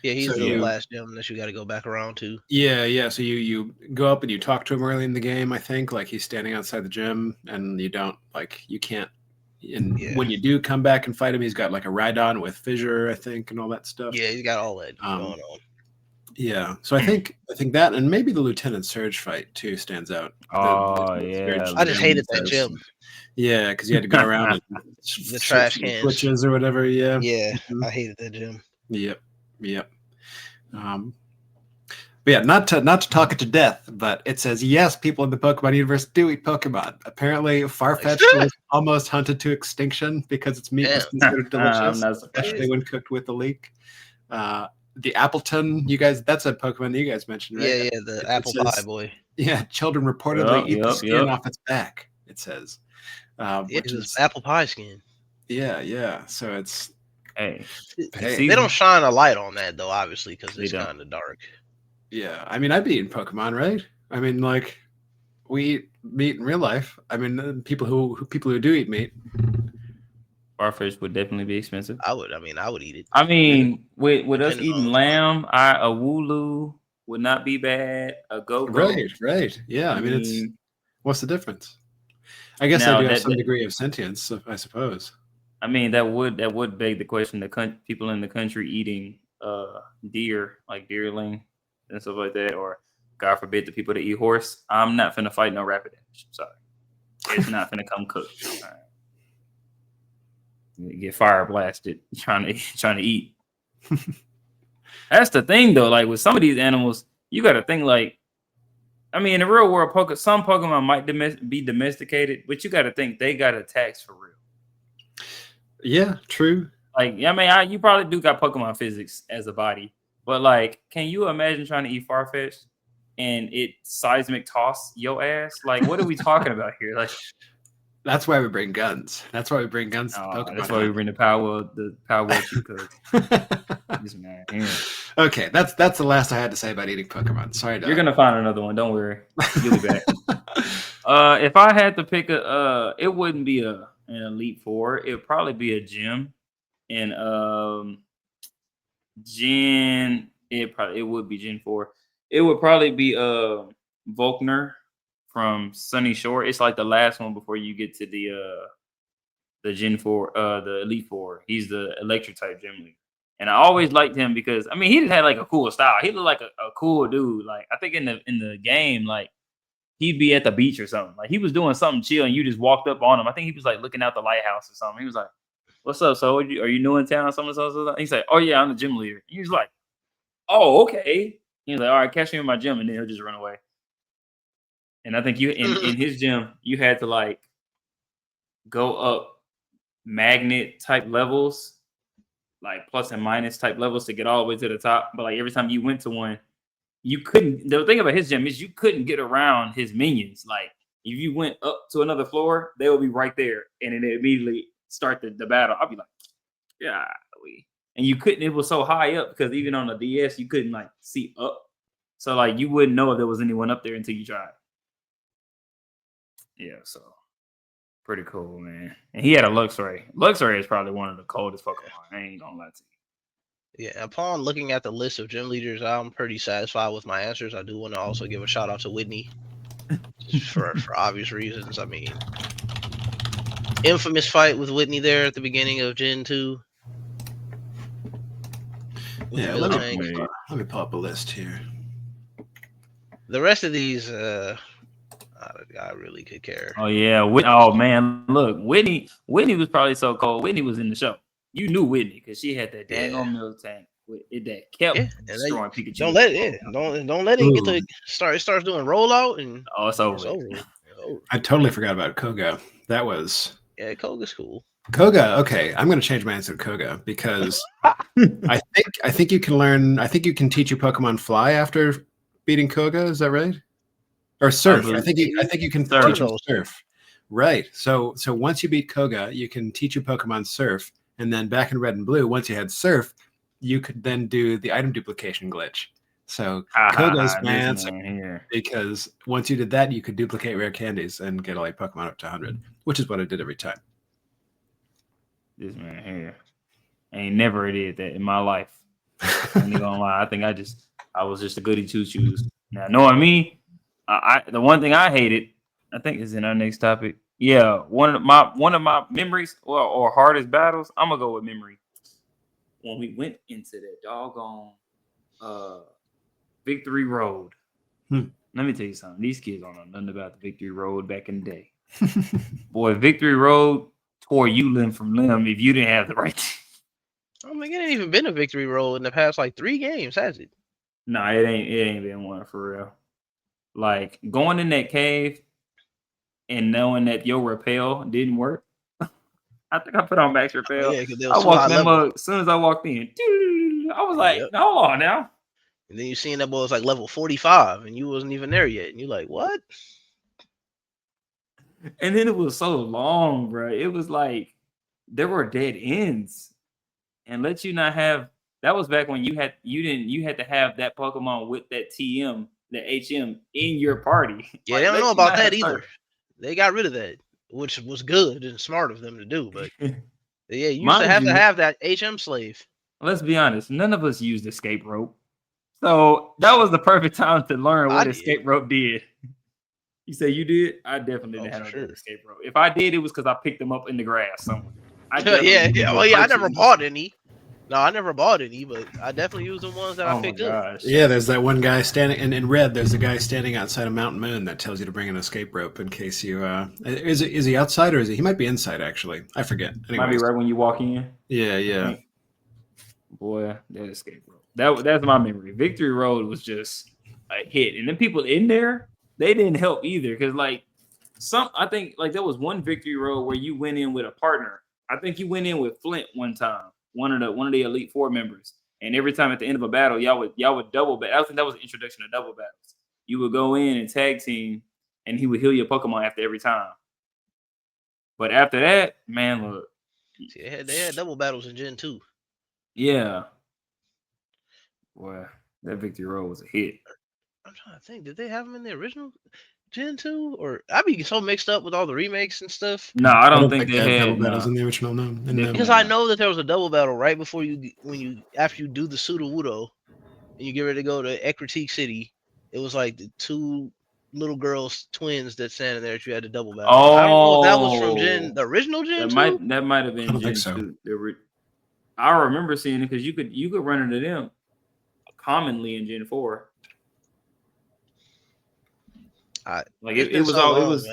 he's So the you, last gem that you got to go back around to. yeah. So you go up and you talk to him early in the game. I think like he's standing outside the gym, and you can't. And Yeah. when you do come back and fight him, he's got like a Rhydon with fissure, I think, and all that stuff. Yeah, he's got all that going on. Yeah, so I think that, and maybe the Lieutenant Surge fight too stands out. Oh Lieutenant yeah, Surge I just gym hated that says- gym. Yeah, because you had to go around and The trash cans. switches or whatever. Yeah, Yeah, Mhm. I hated that gym. Yep. But yeah, not to talk it to death, but it says yes, people in the Pokemon universe do eat Pokemon. Apparently, Farfetch'd was almost hunted to extinction because its meat was Damn. considered I'm delicious, not surprised. especially when cooked with the leek. The Appleton, you guys, that's a Pokemon that you guys mentioned, right? Yeah, the It apple says- pie boy. Yeah, children reportedly eat the Yep. skin off its back, it says. Yeah, Which it's is, apple pie skin. yeah. So it's, Hey, hey, They don't shine a light on that though, obviously, because They it's don't. kind of dark. yeah. I mean, I'd be eating Pokemon, right? I mean, like, we eat meat in real life. I mean, people who do eat meat. Farfetch would definitely be expensive. I would eat it. I mean, with us Depending eating on- lamb, a Wooloo would not be bad. A Go-Go. Right. Yeah. I mean, what's the difference? I guess Now, they do have that- some that- degree of sentience, I suppose. I mean, that would beg the question: people in the country eating deer, like deerling and stuff like that, or God forbid, the people that eat horse. I'm not finna fight no rapid damage. Sorry, it's not finna come cooked. All right. You get fire blasted trying to eat. That's the thing, though. Like with some of these animals, you got to think like. I mean, in the real world, some Pokemon might be domesticated, but you got to think they got attacks for real. Yeah, true. Like, I mean, you probably do got Pokemon physics as a body, but like, can you imagine trying to eat Farfetch'd and it seismic toss your ass? Like, what are we talking about here? Like, That's why we bring guns. That's why we bring guns to Pokemon. that's why we bring the power cheat code. This man here. Okay, that's the last I had to say about eating Pokemon. Sorry, Doc. You're gonna find another one. Don't worry, you'll be back. If I had to pick it wouldn't be an Elite Four. It would probably be a gym. And it would be Gen 4. It would probably be Volkner from Sunny Shore. It's like the last one before you get to the Gen 4, the Elite Four. He's the electric type gym leader. And I always liked him because I mean he just had like a cool style. He looked like a cool dude. Like I think in the game, like he'd be at the beach or something. Like he was doing something chill and you just walked up on him. I think he was like looking out the lighthouse or something. He was like, "What's up? So are you new in town or something?" He's like, "Oh yeah, I'm the gym leader." He was like, "Oh, okay." He's like, "All right, catch me in my gym," and then he'll just run away. And I think in his gym, you had to like go up magnet type levels, like plus and minus type levels to get all the way to the top. But like every time you went to one, you couldn't. The thing about his gym is you couldn't get around his minions. Like if you went up to another floor, they would be right there, and then they immediately start the battle. I'll be like, yeah, and you couldn't. It was so high up because even on the DS, you couldn't like see up. So like you wouldn't know if there was anyone up there until you tried. Yeah, so pretty cool, man. And he had a Luxray. Luxray is probably one of the coldest Pokemon. I ain't gonna lie to you. Yeah, upon looking at the list of gym leaders, I'm pretty satisfied with my answers. I do want to also give a shout out to Whitney, just for obvious reasons. I mean, infamous fight with Whitney there at the beginning of Gen 2. Yeah, let me pull up a list here. The rest of these, I really could care. Oh yeah, oh man, look, Whitney was probably so cold. Whitney was in the show. You knew Whitney because she had that dang on milk tank with it that kept destroying Pikachu. Don't let it, don't let it get to start. It starts doing rollout and it's over. It's over. I totally forgot about Koga. That was Koga's cool. Koga, okay. I'm going to change my answer to Koga because I think you can learn. I think you can teach your Pokemon Fly after beating Koga. Is that right? Or Surf? I think you can teach them Surf. Right. So once you beat Koga, you can teach your Pokemon Surf, and then back in Red and Blue, once you had Surf, you could then do the item duplication glitch. So Koga's my answer because once you did that, you could duplicate rare candies and get all your Pokemon up to 100, which is what I did every time. This man here ain't never did that in my life. I ain't gonna lie. I think I was just a goody two shoes. Now, knowing me, the one thing I hated, I think is in our next topic. Yeah, one of my memories or hardest battles. I'm gonna go with memory. When we went into that doggone Victory Road. Let me tell you something. These kids don't know nothing about the Victory Road back in the day. Boy, Victory Road tore you limb from limb if you didn't have the right team. I don't think it ain't even been a Victory Road in the past like 3 games, has it? No, it ain't been one for real. Like going in that cave and knowing that your repel didn't work. I think I put on Max Repel. I walked in mug as soon as I walked in. I was like, hold on now. And then you seen that boy was like level 45 and you wasn't even there yet. And you're like, what? And then it was so long, bro. It was like there were dead ends. And let you not have that was back when you had to have that Pokemon with that TM, the HM in your party. Yeah, they don't know about that either. They got rid of that, which was good and smart of them to do. But yeah, you used to have that HM slave. Let's be honest, none of us used escape rope. So that was the perfect time to learn what escape rope did. You say you did? I definitely didn't have an escape rope. If I did, it was because I picked them up in the grass somewhere. I never bought any. No, I never bought any, but I definitely used the ones that I picked up. Yeah, there's that one guy standing in red. There's a guy standing outside of Mountain Moon that tells you to bring an escape rope in case you. Is he outside or is he? He might be inside actually. I forget. Anyways. Might be right when you walk in. Yeah. Boy, that escape rope. That's my memory. Victory Road was just a hit, and then people in there they didn't help either because I think there was one Victory Road where you went in with a partner. I think you went in with Flint one time. One of the Elite Four members, and every time at the end of a battle, y'all would double battle. I think that was the introduction to double battles. You would go in and tag team, and he would heal your Pokemon after every time. But after that, man, look, they had double battles in Gen 2. Yeah, boy, that Victory Road was a hit. I'm trying to think, did they have them in the original Gen 2? Or I'd be so mixed up with all the remakes and stuff. No, I don't think they had double battles in the original. No, because I know that there was a double battle right before after you do the Sudowoodo and you get ready to go to Ecruteak City. It was like the 2 little girls, twins that standing there that you had to double battle. I don't know if that was from the original Gen 2. That might have been Gen 2. I remember seeing it because you could run into them commonly in Gen 4. It was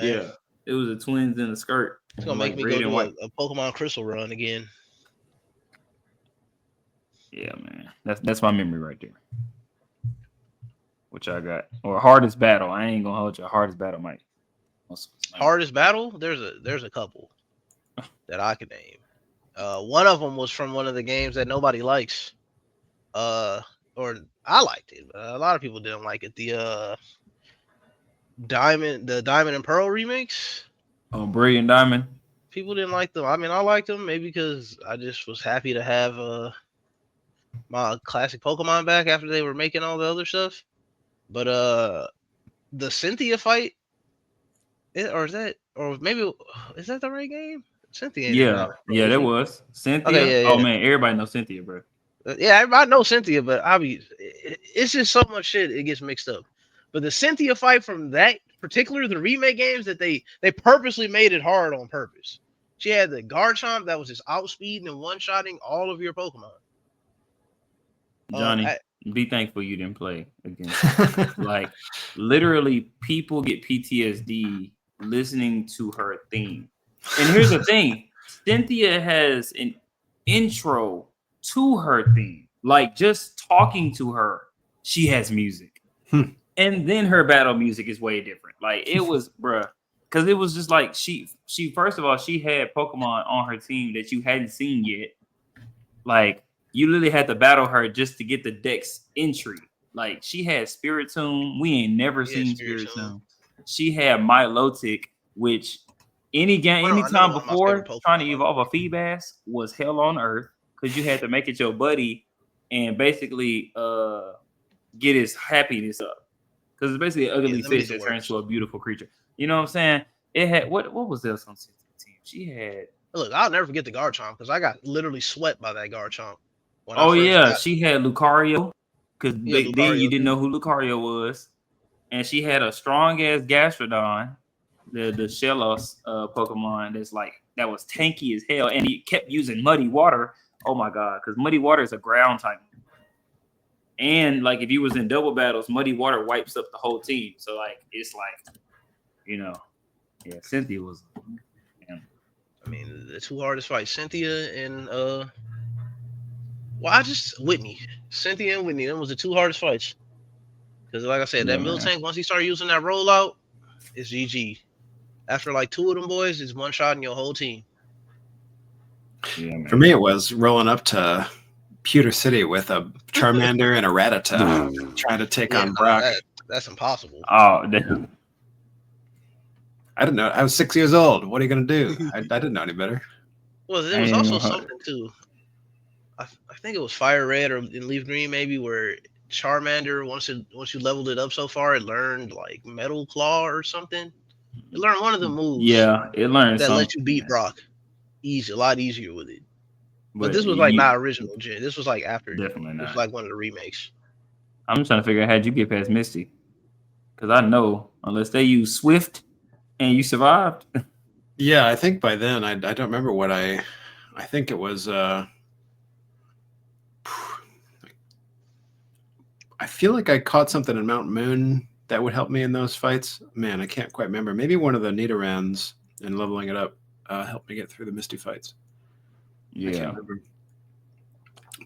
the twins in the skirt. It's gonna make me go do a Pokemon Crystal run again. Yeah, man, that's my memory right there. Which I got or hardest battle. I ain't gonna hold you. Hardest battle, Mike. Hardest battle? There's a couple that I can name. One of them was from one of the games that nobody likes. Or I liked it, but a lot of people didn't like it. The Diamond and Pearl remakes. Oh, Brilliant Diamond. People didn't like them. I mean, I liked them maybe because I just was happy to have my classic Pokemon back after they were making all the other stuff. But the Cynthia fight Or is that, or maybe is that the right game? Cynthia ain't in Yeah, that. yeah, that was Okay, Cynthia. yeah, Oh yeah. man, everybody knows Cynthia, bro. Yeah, I know Cynthia, but it's just so much shit. It gets mixed up. But the Cynthia fight from that particular, the remake games that they purposely made it hard on purpose. She had the Garchomp that was just outspeeding and one shotting all of your Pokemon. Johnny, be thankful you didn't play against her. Like literally, people get PTSD listening to her theme. And here's the thing: Cynthia has an intro to her theme. Like just talking to her, she has music, and then her battle music is way different. Like it was, bruh, because it was just like she first of all she had Pokemon on her team that you hadn't seen yet. Like you literally had to battle her just to get the Dex entry. Like she had Spiritomb. We ain't never seen Spiritomb. She had Milotic, which anytime before trying to evolve a Feebas was hell on earth because you had to make it your buddy and basically get his happiness up. Because it's basically an ugly fish that turns to a beautiful creature. You know what I'm saying? It had what was this on team? She had. Look, I'll never forget the Garchomp because I got literally swept by that Garchomp. Oh yeah, she had Lucario because then you didn't know who Lucario was, and she had a strong ass Gastrodon, the Shellos Pokemon that was tanky as hell, and he kept using Muddy Water. Oh my god, because Muddy Water is a ground type, and like if you was in double battles, Muddy Water wipes up the whole team. So like it's like, yeah, Cynthia was. I mean, the two hardest fights, Cynthia and Whitney. Cynthia and Whitney, them was the two hardest fights. Because like I said, that Miltank, once he started using that rollout, it's GG. After like two of them boys, it's one shot in your whole team. Yeah, for me, it was rolling up to Pewter City with a Charmander and a Rattata trying to take on Brock. That's impossible. Oh, damn. I didn't know. I was 6 years old. What are you going to do? I didn't know any better. Well, there was also something too. I think it was Fire Red or in Leaf Green maybe where Charmander once you leveled it up so far, it learned like Metal Claw or something. It learned one of the moves. Yeah, it learned that let you beat Brock. A lot easier with it. But this was like not original gen. This was like after. Definitely not. This was like one of the remakes. I'm trying to figure out how'd you get past Misty, because I know unless they use Swift and you survived. Yeah, I think by then I don't remember what I think it was. I feel like I caught something in Mount Moon that would help me in those fights. Man, I can't quite remember. Maybe one of the Nidorans and leveling it up helped me get through the Misty fights. Yeah, I can't remember.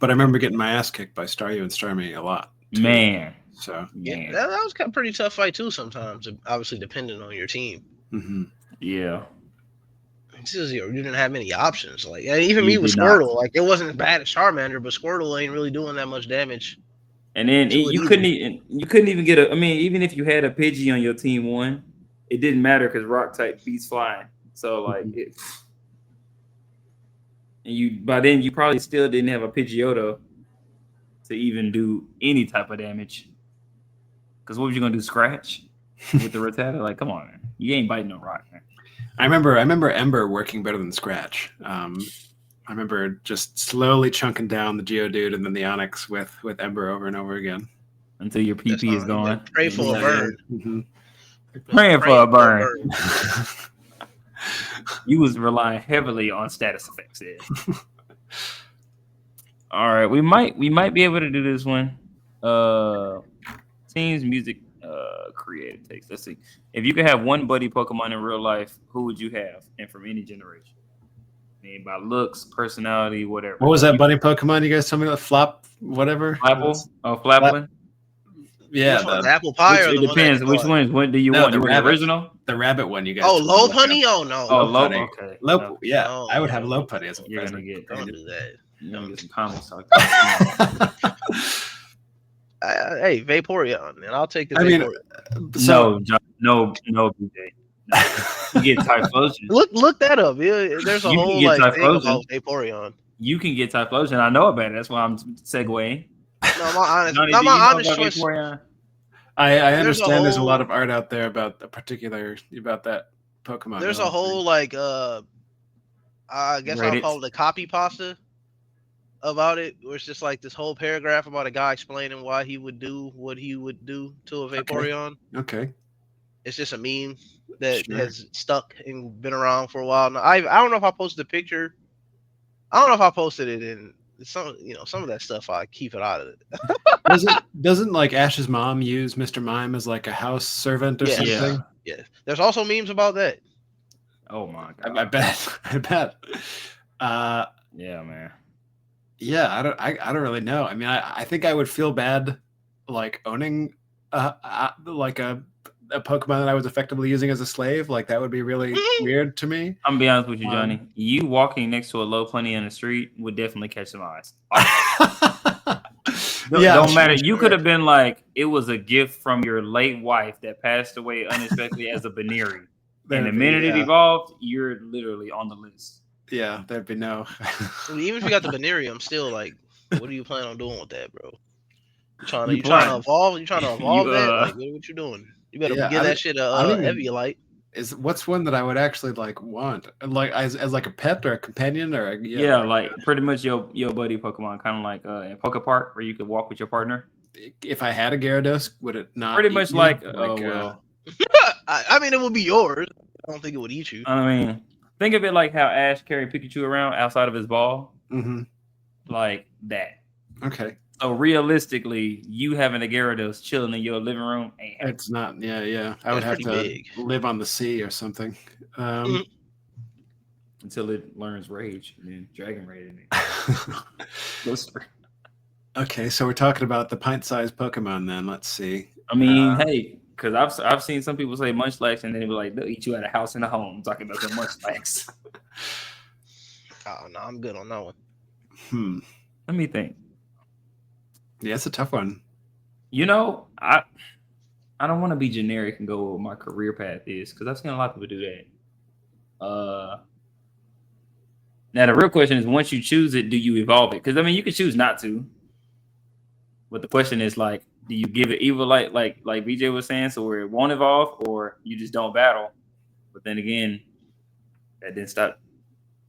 But I remember getting my ass kicked by Staryu and Starmie a lot. Too. Man. So yeah, that was a pretty tough fight too. Sometimes, obviously, depending on your team. Mm-hmm. Yeah. You didn't have many options. Like even me with Squirtle, like it wasn't as bad as Charmander, but Squirtle ain't really doing that much damage. And then you couldn't even get a. I mean, even if you had a Pidgey on your team one, it didn't matter because Rock type beats flying. So like it. And by then you probably still didn't have a Pidgeotto to even do any type of damage. Because what was you gonna do? Scratch with the Rattata? Like, come on, man. You ain't biting no rock, man. I remember Ember working better than Scratch. I remember just slowly chunking down the Geodude and then the Onix with Ember over and over again. Until your PP is gone. Pray for a burn. Mm-hmm. Praying for a burn. You was relying heavily on status effects there. All right, we might be able to do this one. Teams music creative takes. Let's see. If you could have one buddy Pokemon in real life, who would you have? And from any generation. I mean, by looks, personality, whatever. What was that buddy Pokemon you guys told me about? Flop, whatever? Flapple? Oh, Flaplin? Yeah. The apple pie or it depends. Which one? What do you want? The rabbit, original? The rabbit one you guys. Oh, Lopunny? Oh, no. Oh, Lopunny. Okay. Lopunny. Yeah. No, I would have Lopunny as a You're going to get. Don't do that. You're going to get some comments talking. Hey, Vaporeon, and I'll take the Vaporeon. No, BJ. You get Typhlosion. Look that up. Yeah, there's a whole like thing about Vaporeon. You can get Typhlosion. I know about it. That's why I'm segueing. No, my honest choice. I understand there's a lot of art out there about that. Pokemon. There's a villain whole thing. like I guess I'll Reddit. call it a copy pasta about it, where it's just like this whole paragraph about a guy explaining why he would do what he would do to a Vaporeon. Okay, It's just a meme that sure. has stuck and been around for a while now. I don't know if I posted a picture. I don't know if I posted it in some of that stuff. I keep it out of it. Doesn't like Ash's mom use Mr. Mime as like a house servant or Yes. something? Yeah. There's also memes about that. Oh my I god. bet. I bet. Yeah, man. Yeah, I don't really know. I mean, I think I would feel bad like owning like a Pokemon that I was effectively using as a slave. Like that would be really weird to me. I'm gonna be honest with you, Johnny. You walking next to a low plenty in the street would definitely catch some eyes. Don't matter. You could have been like, it was a gift from your late wife that passed away unexpectedly as a Baneri. And the minute it evolved, you're literally on the list. Yeah, there'd be no. Even if you got the Baneri, I'm still like, what do you plan on doing with that, bro? You trying to plan- evolve? You trying to evolve You, that? Like, what you doing? You better Yeah, give that shit a Eviolite. Is what's one that I would actually like want, like as like a pet or a companion or like pretty much your buddy Pokemon, kind of like in Poke Park where you could walk with your partner. If I had a Gyarados, would it not? Pretty much like well. I mean, it would be yours. I don't think it would eat you. I mean, think of it like how Ash carried Pikachu around outside of his ball, like that. Okay. So realistically, you having a Gyarados chilling in your living room ain't happening. It's not. Yeah. I would have to live on the sea or something. Until it learns Rage and then Dragon Raid. Okay, so we're talking about the pint-sized Pokemon then. Let's see. I mean, hey, because I've seen some people say Munchlax and then they be like, they'll eat you at a house and a home. Talking about the Munchlax. Oh no, I'm good on that one. Let me think. Yeah, it's a tough one. You know, I don't want to be generic and go what my career path is because I've seen a lot of people do that. Now the real question is, once you choose it, do you evolve it? Because I mean, you can choose not to. But the question is, like, do you give it Evolite, like BJ was saying, so where it won't evolve, or you just don't battle? But then again, that didn't stop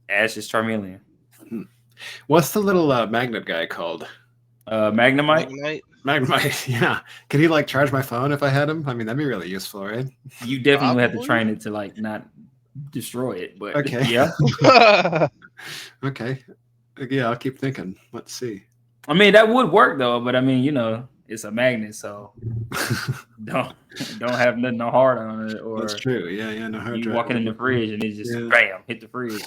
Ash's Charmeleon. What's the little magnet guy called? Magnemite. Magnemite, yeah. Could he like charge my phone if I had him? I mean, that'd be really useful, right? You definitely have to train it to like not destroy it. But okay, yeah. Okay, yeah. I'll keep thinking. Let's see. I mean, that would work though. But I mean, you know, it's a magnet, so don't have nothing hard on it. Or that's true. Yeah. No hard. You walking in the fridge and it just bam hit the fridge.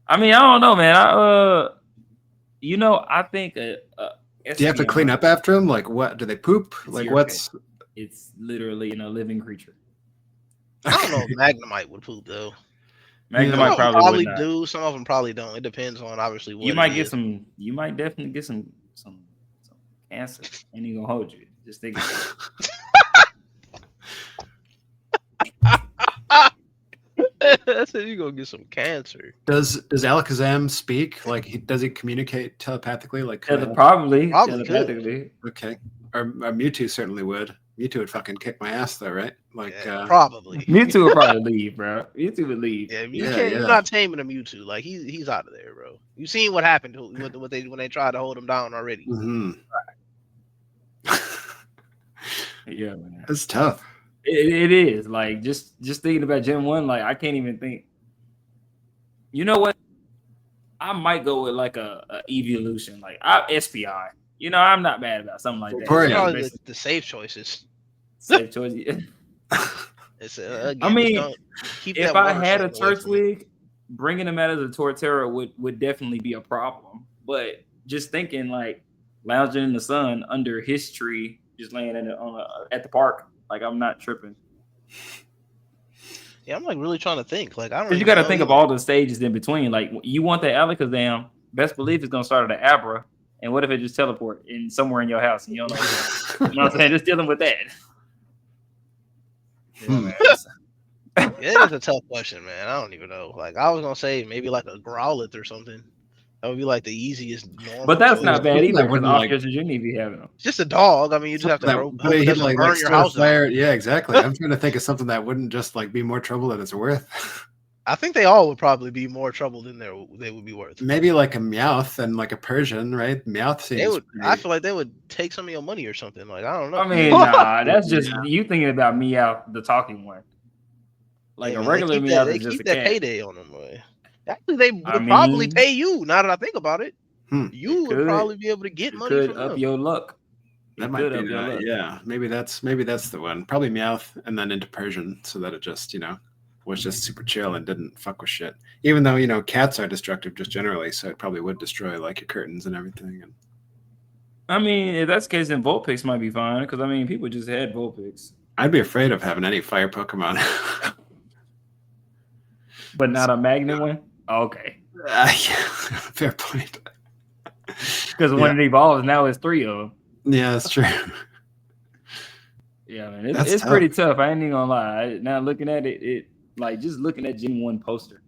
I mean, I don't know, man. You know, I think do you have to clean up after them? Like, what do they poop? Like, what's? Pet. It's literally a living creature. I don't know if Magnemite would poop though. Magnemite probably would do. Some of them probably don't. It depends on obviously what you might get some. You might definitely get some cancer. Ain't even gonna hold you. Just think. I said you're gonna get some cancer. Does Alakazam speak? Like, does he communicate telepathically? Like, probably telepathically. Okay, or Mewtwo certainly would. Mewtwo would fucking kick my ass though, right? Like, probably. Mewtwo would probably leave, bro. Mewtwo would leave. Yeah, you're not taming a Mewtwo. Like he's out of there, bro. You seen what happened to when they tried to hold him down already. Yeah, man. It's tough. It is like just thinking about Gen 1, like I can't even think. You know what? I might go with like a evolution, like SPI. You know, I'm not bad about something like that. Probably the safe choices. Safe choices. Again, I mean, if I had a Turtwig, bringing him out as a Torterra would definitely be a problem. But just thinking like lounging in the sun under his tree, just laying at the park. Like, I'm not tripping. Yeah, I'm like really trying to think. Like, I don't. Because you got to think of all the stages in between. Like, you want that Alakazam, best belief it's gonna start at an Abra, and what if it just teleport in somewhere in your house and you don't know? You know what I'm saying? Just dealing with that. Yeah, it is a tough question, man. I don't even know. Like, I was gonna say maybe like a Growlithe or something. That would be like the easiest normal. But that's choice. not bad Something either that because wouldn't like officers shouldn't be having them. It's just a dog. I mean, you just have to something that, hope but it he'd doesn't burn your start a house down. fire. Yeah, exactly. I'm trying to think of something that wouldn't just like be more trouble than it's worth. I think they all would probably be more trouble than they would be worth. Maybe like a Meowth and like a Persian, right? Meowth They seems would. I pretty. feel like they would take some of your money or something. Like I don't know. I mean, nah, that's just Yeah. you thinking about me out the talking one. Like Yeah, a man, regular they Meowth they is just a keep that cat. payday on them. Boy. Actually, they I would probably mean, pay you. Now that I think about it, it you would could probably be able to get it money could from up them. your luck. That It might could be up your luck. yeah. Maybe that's the one. Probably Meowth and then into Persian, so that it just was just super chill and didn't fuck with shit. Even though cats are destructive just generally, so it probably would destroy like your curtains and everything. And I mean, if that's the case, then Vulpix might be fine because I mean, people just had Vulpix, I'd be afraid of having any fire Pokemon. but not a Magnet one. Okay, Yeah, fair point. because when it evolves, now it's 3 of them. Yeah, that's true. Yeah, man, That's it's tough. pretty tough. I ain't even gonna lie. Now looking at it like just looking at Gen 1 poster.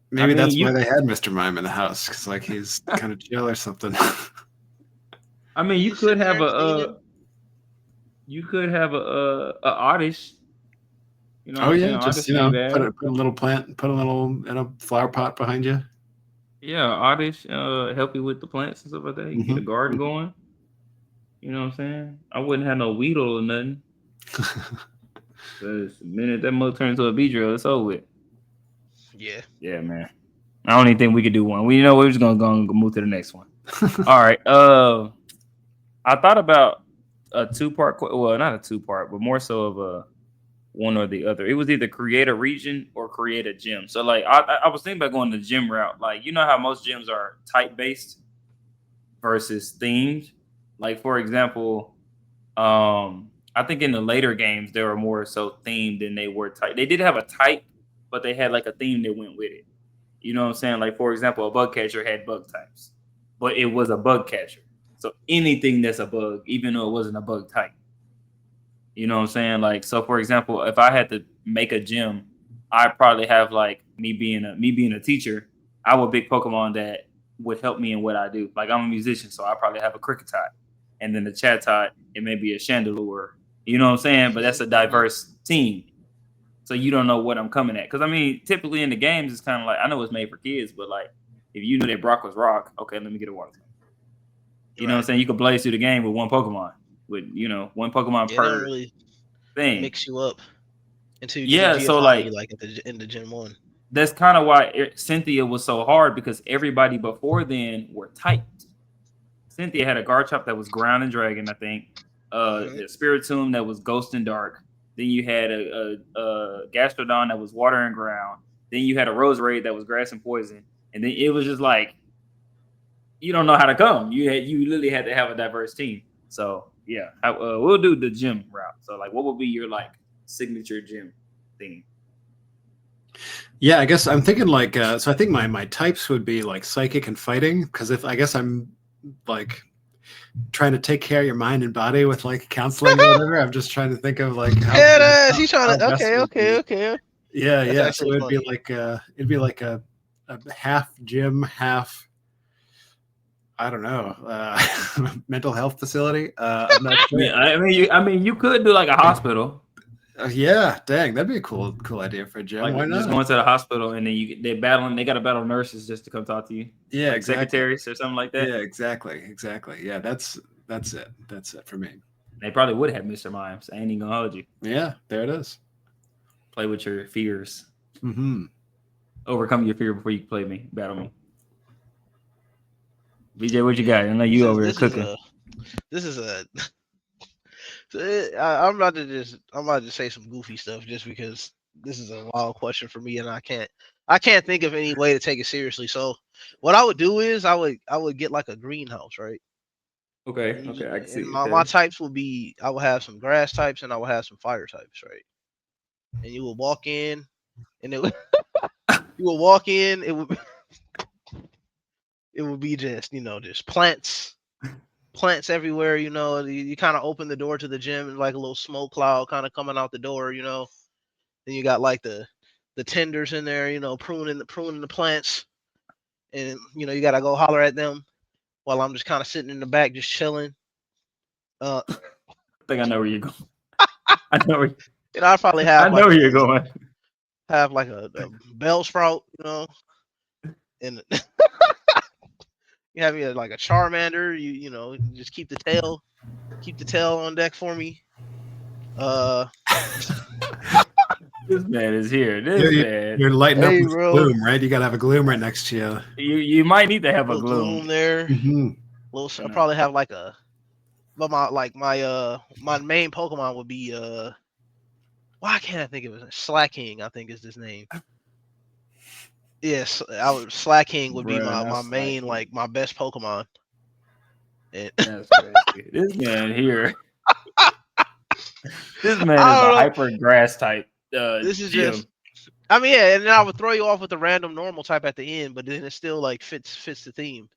Maybe mean, that's you- why they had Mr. Mime in the house, because like he's kind of chill or something. I mean, you Just could sit there have and a oddish. You know what Oh I'm yeah, saying? just Oddish ain't bad. put a little plant, put a little in a flower pot behind you. Yeah, oddish, help you with the plants and stuff like that. You can get a garden going. You know what I'm saying? I wouldn't have no Weedle or nothing. Because the minute that mug turns into a Beedrill, it's over with. Yeah. Yeah, man. I don't even think we could do one. We're just gonna go and move to the next one. All right. I thought about a 2-part. Well, not a 2-part, but more so of a one or the other. It was either create a region or create a gym. So like I was thinking about going the gym route. Like you know how most gyms are type based versus themed. Like for example, I think in the later games they were more so themed than they were type. They did have a type, but they had like a theme that went with it. You know what I'm saying? Like for example, a bug catcher had bug types, but it was a bug catcher. So anything that's a bug, even though it wasn't a bug type. You know what I'm saying? Like, so for example, if I had to make a gym, I'd probably have like me being a teacher, I would pick Pokemon that would help me in what I do. Like I'm a musician, so I probably have a Kricketot. And then the Chatot, it may be a Chandelure. You know what I'm saying? But that's a diverse team. So you don't know what I'm coming at. Because I mean, typically in the games, it's kind of like I know it's made for kids, but like if you knew that Brock was rock, okay, let me get a water type. You know what I'm saying? You could blaze through the game with one Pokemon. With one Pokemon They per don't really thing. mix you up until you get so Giovanni, like in the Gen 1. that's kind of why Cynthia was so hard because everybody before then were typed. Cynthia had a Garchomp that was ground and dragon, I think. The Spiritomb that was ghost and dark. Then you had a Gastrodon that was water and ground. Then you had a Roserade that was grass and poison. And then it was just like you don't know how to come. You literally had to have a diverse team. So yeah, we'll do the gym route. So like, what would be your like signature gym thing? Yeah, I guess I'm thinking like so I think my types would be like psychic and fighting, because if I guess I'm like trying to take care of your mind and body with like counseling or whatever. I'm just trying to think of like how She's trying to best it would be. okay. Yeah, That's yeah. So actually it'd be like a half gym, half I don't know, mental health facility. I'm not sure. Yeah, I mean, you could do like a hospital. Yeah, dang, that'd be a cool idea for a gym. Like Why not? just going to the hospital and then they got to battle nurses just to come talk to you. Yeah, like exactly. Secretaries or something like that. Yeah, exactly. Yeah, that's it. That's it for me. They probably would have Mr. Mimes. I ain't even gonna hold you. Yeah, there it is. Play with your fears. Mm-hmm. Overcome your fear before you play me, battle me. BJ, what you got? I know you over here cooking. I'm about to say some goofy stuff just because this is a wild question for me and I can't think of any way to take it seriously. So what I would do is I would get like a greenhouse, right? Okay, I can see. My types would be I would have some grass types and I would have some fire types, right? And you would walk in and it would it would be just just plants everywhere. You kind of open the door to the gym and like a little smoke cloud kind of coming out the door. Then you got like the tenders in there, pruning the plants, and you gotta go holler at them while I'm just kind of sitting in the back, just chilling. I think I know where you're going. I know where I probably I have know like where you're going. a bell sprout, and you have like a Charmander. You just keep the tail on deck for me. This man is here. You're, This man. you're lighting up Hey, with bro. gloom, right? You gotta have a gloom right next to you. You might need to have a Little gloom gloom. there. Mm-hmm. I probably have like but my main Pokemon would be why can't I think of it? Slacking, I think is his name. Yes, Slacking would be Bruh, my not main, Slacking. like my best Pokemon. And That's crazy. This man here. This man I is a don't know. hyper grass type. This is Gym. just. I mean, yeah, and then I would throw you off with a random normal type at the end, but then it still like fits the theme.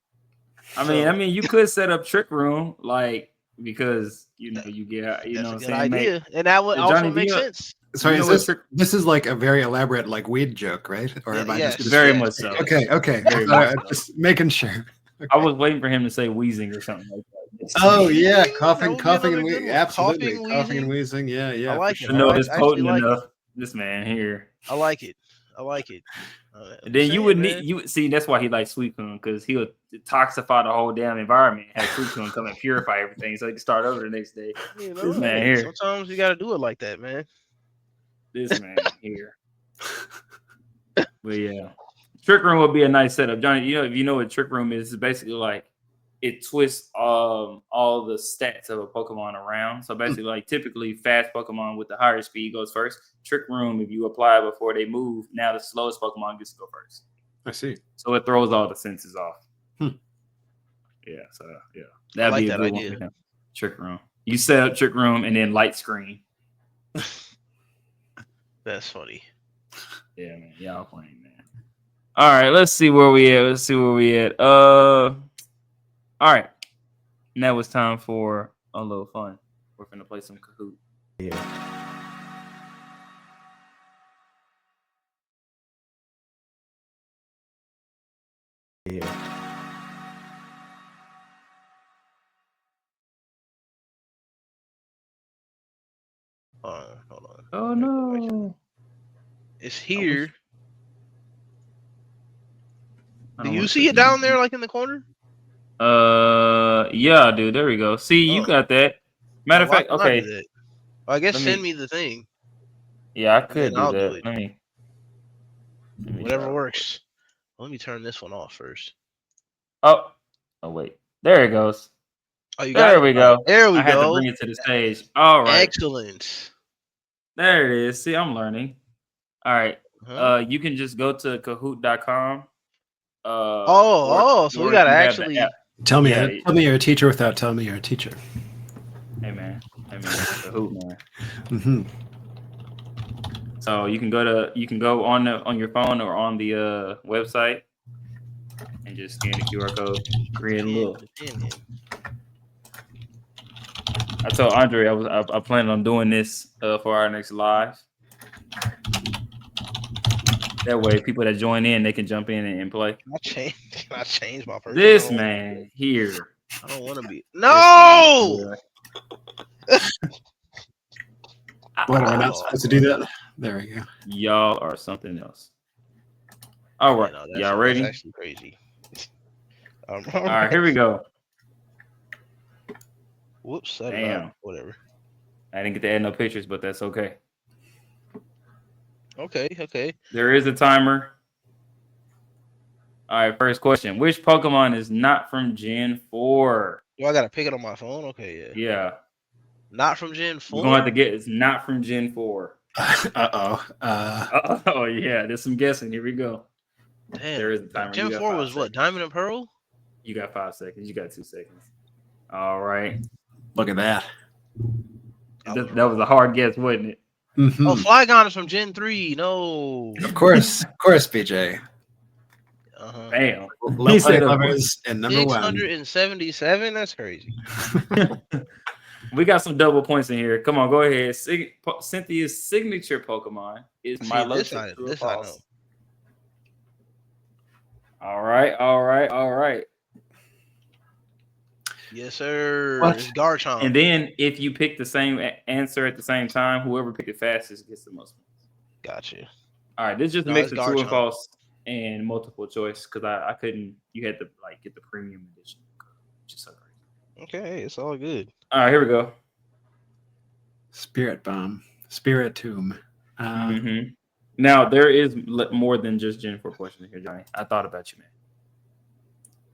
I So mean, you could set up Trick Room, like, because you get, that's what a I'm good saying, idea, and that would Johnny, also do make you, sense. Sorry, know is what this is like a very elaborate like weed joke, right? Or am I Yes, just very yes, much so. okay? Okay, Very much so. just making sure. Okay. I was waiting for him to say wheezing or something like that. Oh yeah, That coughing, would be coughing, another and good wheezing. one. Absolutely, Coughing, coughing and wheezing. wheezing. Yeah, yeah, I for like it. I sure. know I it's actually potent like it. enough. This man here. I like it. I like it. And I'm then you would saying, need man. you see that's why he likes Suicune, because he would toxify the whole damn environment, have Suicune come and purify everything so he can start over the next day. This man Hey, here. sometimes you got to do it like that, man. This man here. But yeah. Trick Room would be a nice setup. Johnny, if you know what Trick Room is, it's basically like it twists all the stats of a Pokemon around. So basically, like typically fast Pokemon with the higher speed goes first. Trick Room, if you apply before they move, now the slowest Pokemon gets to go first. I see. So it throws all the senses off. Yeah, so yeah. That'd like be a that good idea. one for him. Trick Room. You set up Trick Room and then light screen. That's funny. Yeah, man. Y'all playing, man. All right, let's see where we at. All right. Now it's time for a little fun. We're gonna play some Kahoot. Hold on. Oh no. It's here. I Do don't you wanna see put it down there, like in the corner? Yeah, dude. There we go. See, you Oh. got that. Matter of Why fact, can't I do okay. that? Well, I guess Let send me- me the thing. Yeah, I And could then do I'll that. do it. Let me Whatever try. works. Let me turn this one off first. Oh wait. There it goes. Oh, you got There it? we All right, go. there we I had to go. bring it to the stage. All right. Excellent. There it is. See, I'm learning. All right. Huh? You can just go to kahoot.com. So we or gotta you have the actually. app. Tell me, Yeah. tell me you're a teacher without telling me you're a teacher. Hey man. Kahoot, man. Mm-hmm. So you can go on your phone or on the website and just scan the QR code. Create a little. I told Andre I plan on doing this for our next live. That way, people that join in, they can jump in and play. Can I change my person? This man here. I don't want to be. No. What am I not supposed to do that? There we go. Y'all are something else. All right, y'all ready? That's actually crazy. All right, here we go. Whoops. Damn. Whatever. I didn't get to add no pictures, but that's okay. Okay. There is a timer. All right, first question. Which Pokemon is not from Gen 4? Do I gotta pick it on my phone? Okay, yeah. Yeah. Not from Gen 4? You're going to have to get it's not from Gen 4. Uh-oh. Oh, yeah. There's some guessing. Here we go. Damn. There is a timer. Gen 4 was what? Diamond and Pearl? You got 5 seconds. You got 2 seconds. All right. Look at that. That was a hard guess, wasn't it? Mm-hmm. Oh, Flygon is from Gen 3. No. Of course, BJ. Bam. Low play lovers and number 677? That's crazy. We got some double points in here. Come on, go ahead. Cynthia's signature Pokemon is Milotic. This I know. All right. Yes, sir. What? It's Garchomp. And then if you pick the same answer at the same time, whoever picked it fastest gets the most points. Gotcha. All right, this is just a No, mix it's of true and Garchomp. false and multiple choice because I couldn't. You had to like get the premium edition, which is so great. Okay, it's all good. All right, here we go. Spirit Bomb. Spirit Tomb. Mm-hmm. Now there is more than just Gen 4 questions here, Johnny. I thought about you, man.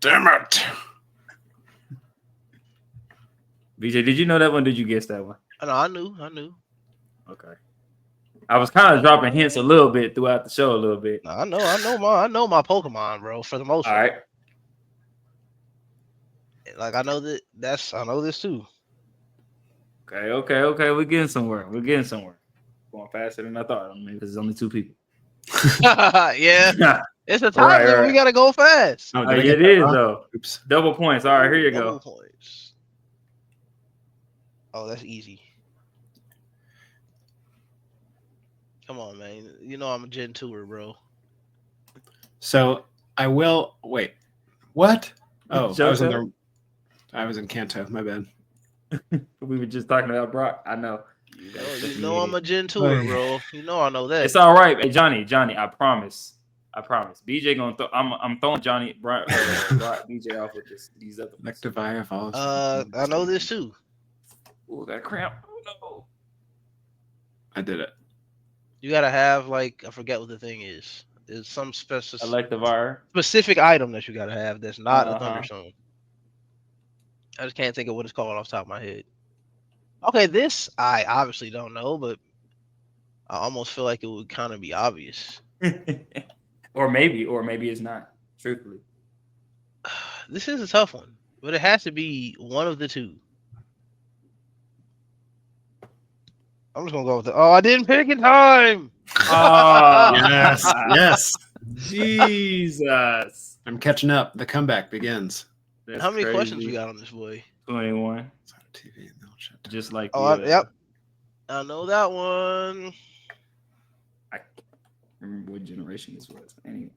Damn it. BJ, did you know that one? Did you guess that one? No, I knew. Okay. I was kind of dropping hints a little bit throughout the show, a little bit. No, I know my Pokemon, bro. For the most All part. right. Like I know this too. Okay. We're getting somewhere. Going faster than I thought. I mean, because there's only two people. Yeah, it's a time Right, limit. right. We gotta go fast. Oh, did I get It that is wrong? though. Oops. Double points. All right, here you Double go. points. Oh, that's easy. Come on, man. You know I'm a Gen 2er, bro. So I will wait. What? Oh, Johto? I was in Kanto. My bad. We were just talking about Brock. I know. You know I'm a Gen 2er, bro. You know I know that. It's all right. Hey, Johnny, I promise. BJ gonna throw. I'm throwing Johnny Brock, BJ off with these other ones. Electivire falls. I know this too. Ooh, got cramp. Oh no. I did it. You gotta have like I forget what the thing is. There's some Electivire. specific item that you gotta have that's not a Uh-huh. Thunderstone. I just can't think of what it's called off the top of my head. Okay, this I obviously don't know, but I almost feel like it would kind of be obvious. or maybe it's not. Truthfully. This is a tough one, but it has to be one of the two. I'm just gonna go with it. Oh, I didn't pick in time. Oh Yes. Jesus. I'm catching up. The comeback begins. That's How many crazy. questions we got on this boy? 21. TV and they'll shut down. Just like Oh, the, yep. I know that one. I can't remember what generation this was. Anyway,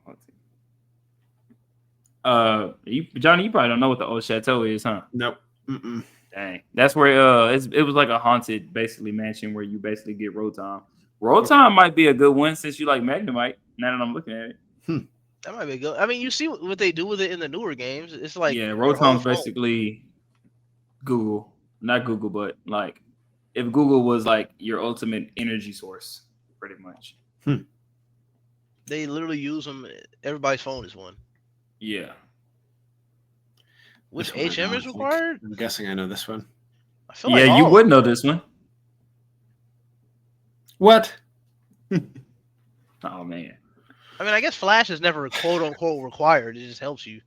Johnny, you probably don't know what the old chateau is, huh? Nope. Mm-mm. Dang, that's where it was like a haunted, basically mansion where you basically get Rotom. Rotom might be a good one since you like Magnemite. Now that I'm looking at it, That might be good. I mean, you see what they do with it in the newer games. It's like yeah, your whole Rotom's phone. basically Google, not Google, but like if Google was like your ultimate energy source, pretty much. They literally use them. Everybody's phone is one. Yeah. Which This one I HM know, is I think. required? I'm guessing I know this one. I feel Yeah, like you all would of know this one. What? Oh man. I mean, I guess Flash is never quote unquote required. It just helps you.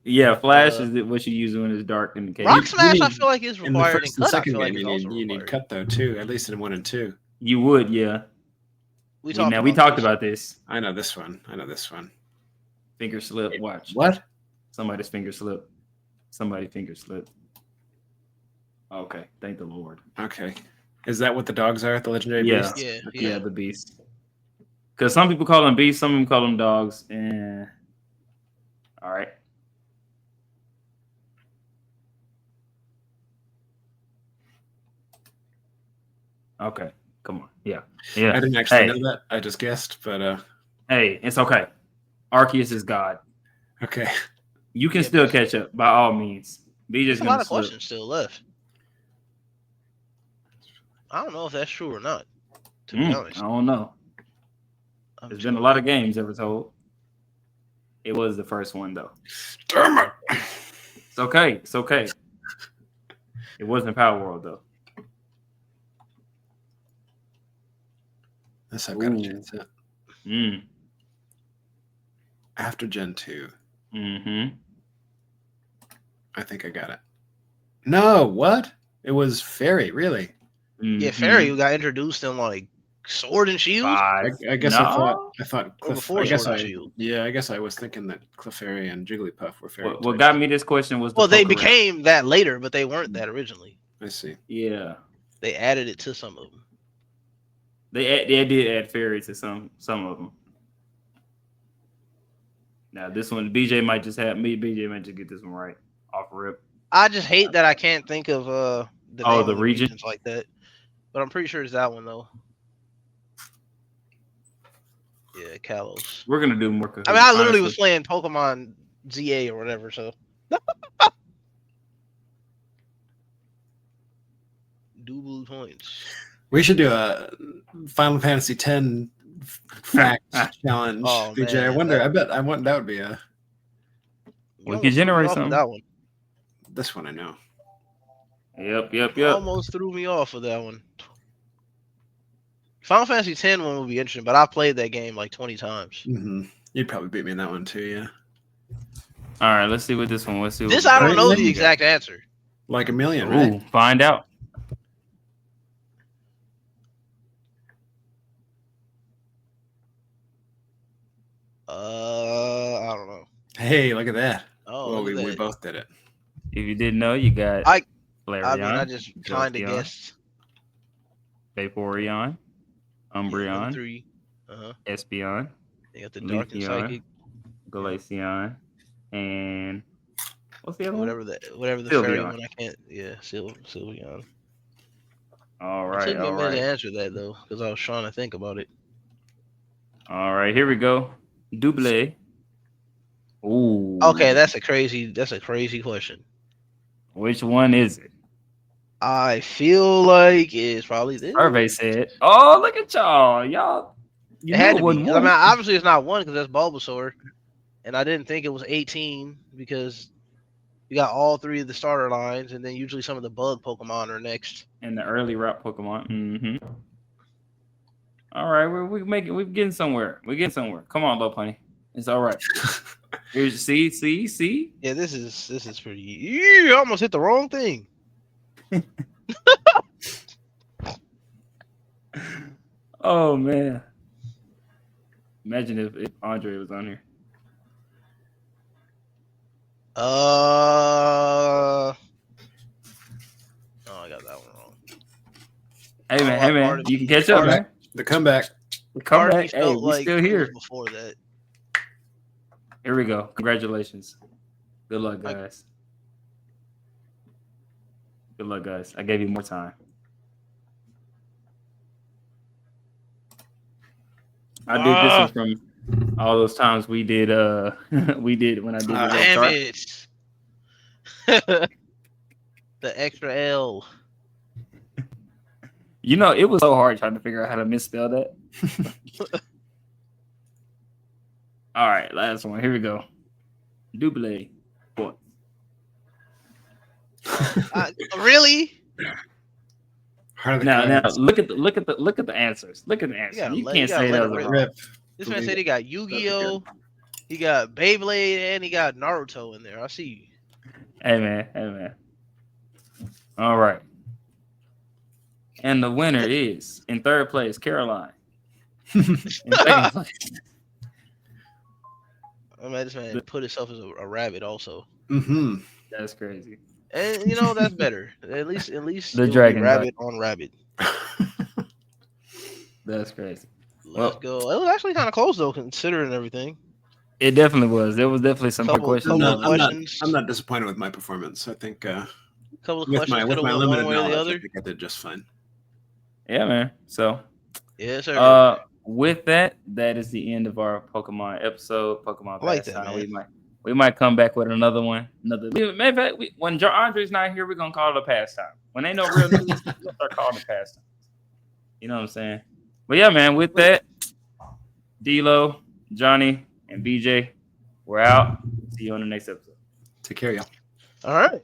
Yeah, Flash is what you use when it's dark in the cave. Rock Smash, I need- feel like is In the required, first and and Cut, I second feel like game, is also you need required. cut though too. At least in 1 and 2. You would, yeah. We We talked talked this. about this. I know this one. Finger slip. Watch. What? Somebody's finger slip. Somebody finger slip. Okay. Thank the Lord. Okay. Is that what the dogs are? The legendary Yeah. beasts? Yeah, Yeah, the beast. Because some people call them beasts, some people call them dogs. And all right. Okay. Come on. Yeah. Yeah. I didn't actually Hey. know that. I just guessed, but Hey, it's okay. Arceus is God. okay. You can Yeah, still but- catch up by all means. Be There's just a lot gonna of slip. questions still left. I don't know if that's true or not. To be honest, I don't know. I'm There's just been a gonna lot go- of games ever told. It was the first one though. Damn it. It's okay. It's okay. It wasn't Power World though. This I've got a Ooh. chance at. Mm. After Gen 2. Mm-hmm. I think I got it. No, what? It was Fairy, really. Yeah, Fairy who got introduced in like Sword and Shield. Five. I guess No? I thought Or before I guess Sword and I Shield. yeah, I guess I was thinking that Clefairy and Jigglypuff were fairy. What types. got me this question was the Well, they Pokerap. became that later, but they weren't that originally. I see. Yeah. They added it to some of them. They did add fairy to some of them. Now this one, BJ might just have me. BJ might just get this one right off rip. I just hate that I can't think of the name the of the region? regions like that. But I'm pretty sure it's that one though. Yeah, Kalos. We're gonna do more. Cahoots, I mean, I literally honestly. was playing Pokemon ZA or whatever, so. Double points. We should do a Final Fantasy X fact challenge. Oh, BJ, man, I wonder. that- I want that would be a We You could almost threw me generate off with something. that one. this one. I know. Yep. Almost threw me off with that one. Final Fantasy X one would be interesting, but I played that game like 20 times. Mm-hmm. You'd probably beat me in that one too. Yeah. All right, let's see what this one. Let's see. This what I don't Right, know there the you go. exact answer. Like a million, Ooh, right? find out. I don't know. Hey, look at that. Oh, Well, look at we that. both did it. If you didn't know, you got I Flareon, mean, I just kind of Jolteon, guessed. Vaporeon, Yeah, them Umbreon, three. Espeon, They got the Dark and Leafeon, Psychic, Glaceon, and what's the other one? whatever the fairy Sylveon. one. I can't. Yeah, Sylveon. All It right, took me a all minute to right, answer that though, because I was trying to think about it. all right. Here we go. Double. Ooh. Okay, that's a crazy question. Which one is it? I feel like it's probably this. Survey said. Oh, look at y'all. Y'all. You It had knew to be. wasn't 'Cause, I one. mean, obviously it's not one because that's Bulbasaur, and I didn't think it was 18 because you got all three of the starter lines, and then usually some of the bug Pokemon are next. And the early route Pokemon. Mm-hmm. All right, we're getting somewhere. We're getting somewhere. Come on, Low Punny. It's all right. Here's see. Yeah, this is pretty. You almost hit the wrong thing. Oh man. Imagine if Andre was on here. Oh, I got that one wrong. Hey man, part of you me- can catch up, part of- man. The comeback. Come Part of me back. Hey, felt we like still it was here. before that. Here we go. Congratulations. Good luck, guys. Good luck, guys. I gave you more time. I did this one from all those times we did we did when I did the little Damn chart. it! The extra L. You know, it was so hard trying to figure out how to misspell that. All right, last one. Here we go. Double. What? Really? Heart of the Now cards. look at the answers. Look at the answers. gotta You let- can't you gotta say let that it was rip. wrong. Rip. This man said he got Yu-Gi-Oh, he got Beyblade, and he got Naruto in there. I see you. Hey man. All right. And the winner is in third place, Caroline. In second place, I mean, this man put himself as a rabbit also. Mm-hmm. that's crazy. And you know that's better. At least The it would be dragon rabbit on rabbit. That's crazy. Let's go. It was actually kind of close though, considering everything. It definitely was. There was definitely some Couple- questions. couple No, of I'm not. questions. I'm not disappointed with my performance. I think Couple of with questions my could have went limited one way or the knowledge, I other. think I did just fine. Yeah, man. So Yes, sir. with that is the end of our Pokemon episode. Pokemon I like Pastime. that, man. We might come back with another one. Matter of fact, when Andre's not here, we're gonna call it a pastime. When ain't no real news, we'll start calling it pastime. You know what I'm saying? But yeah, man. With that, Deelo, Johnny, and BJ, we're out. See you on the next episode. Take care, y'all. All right.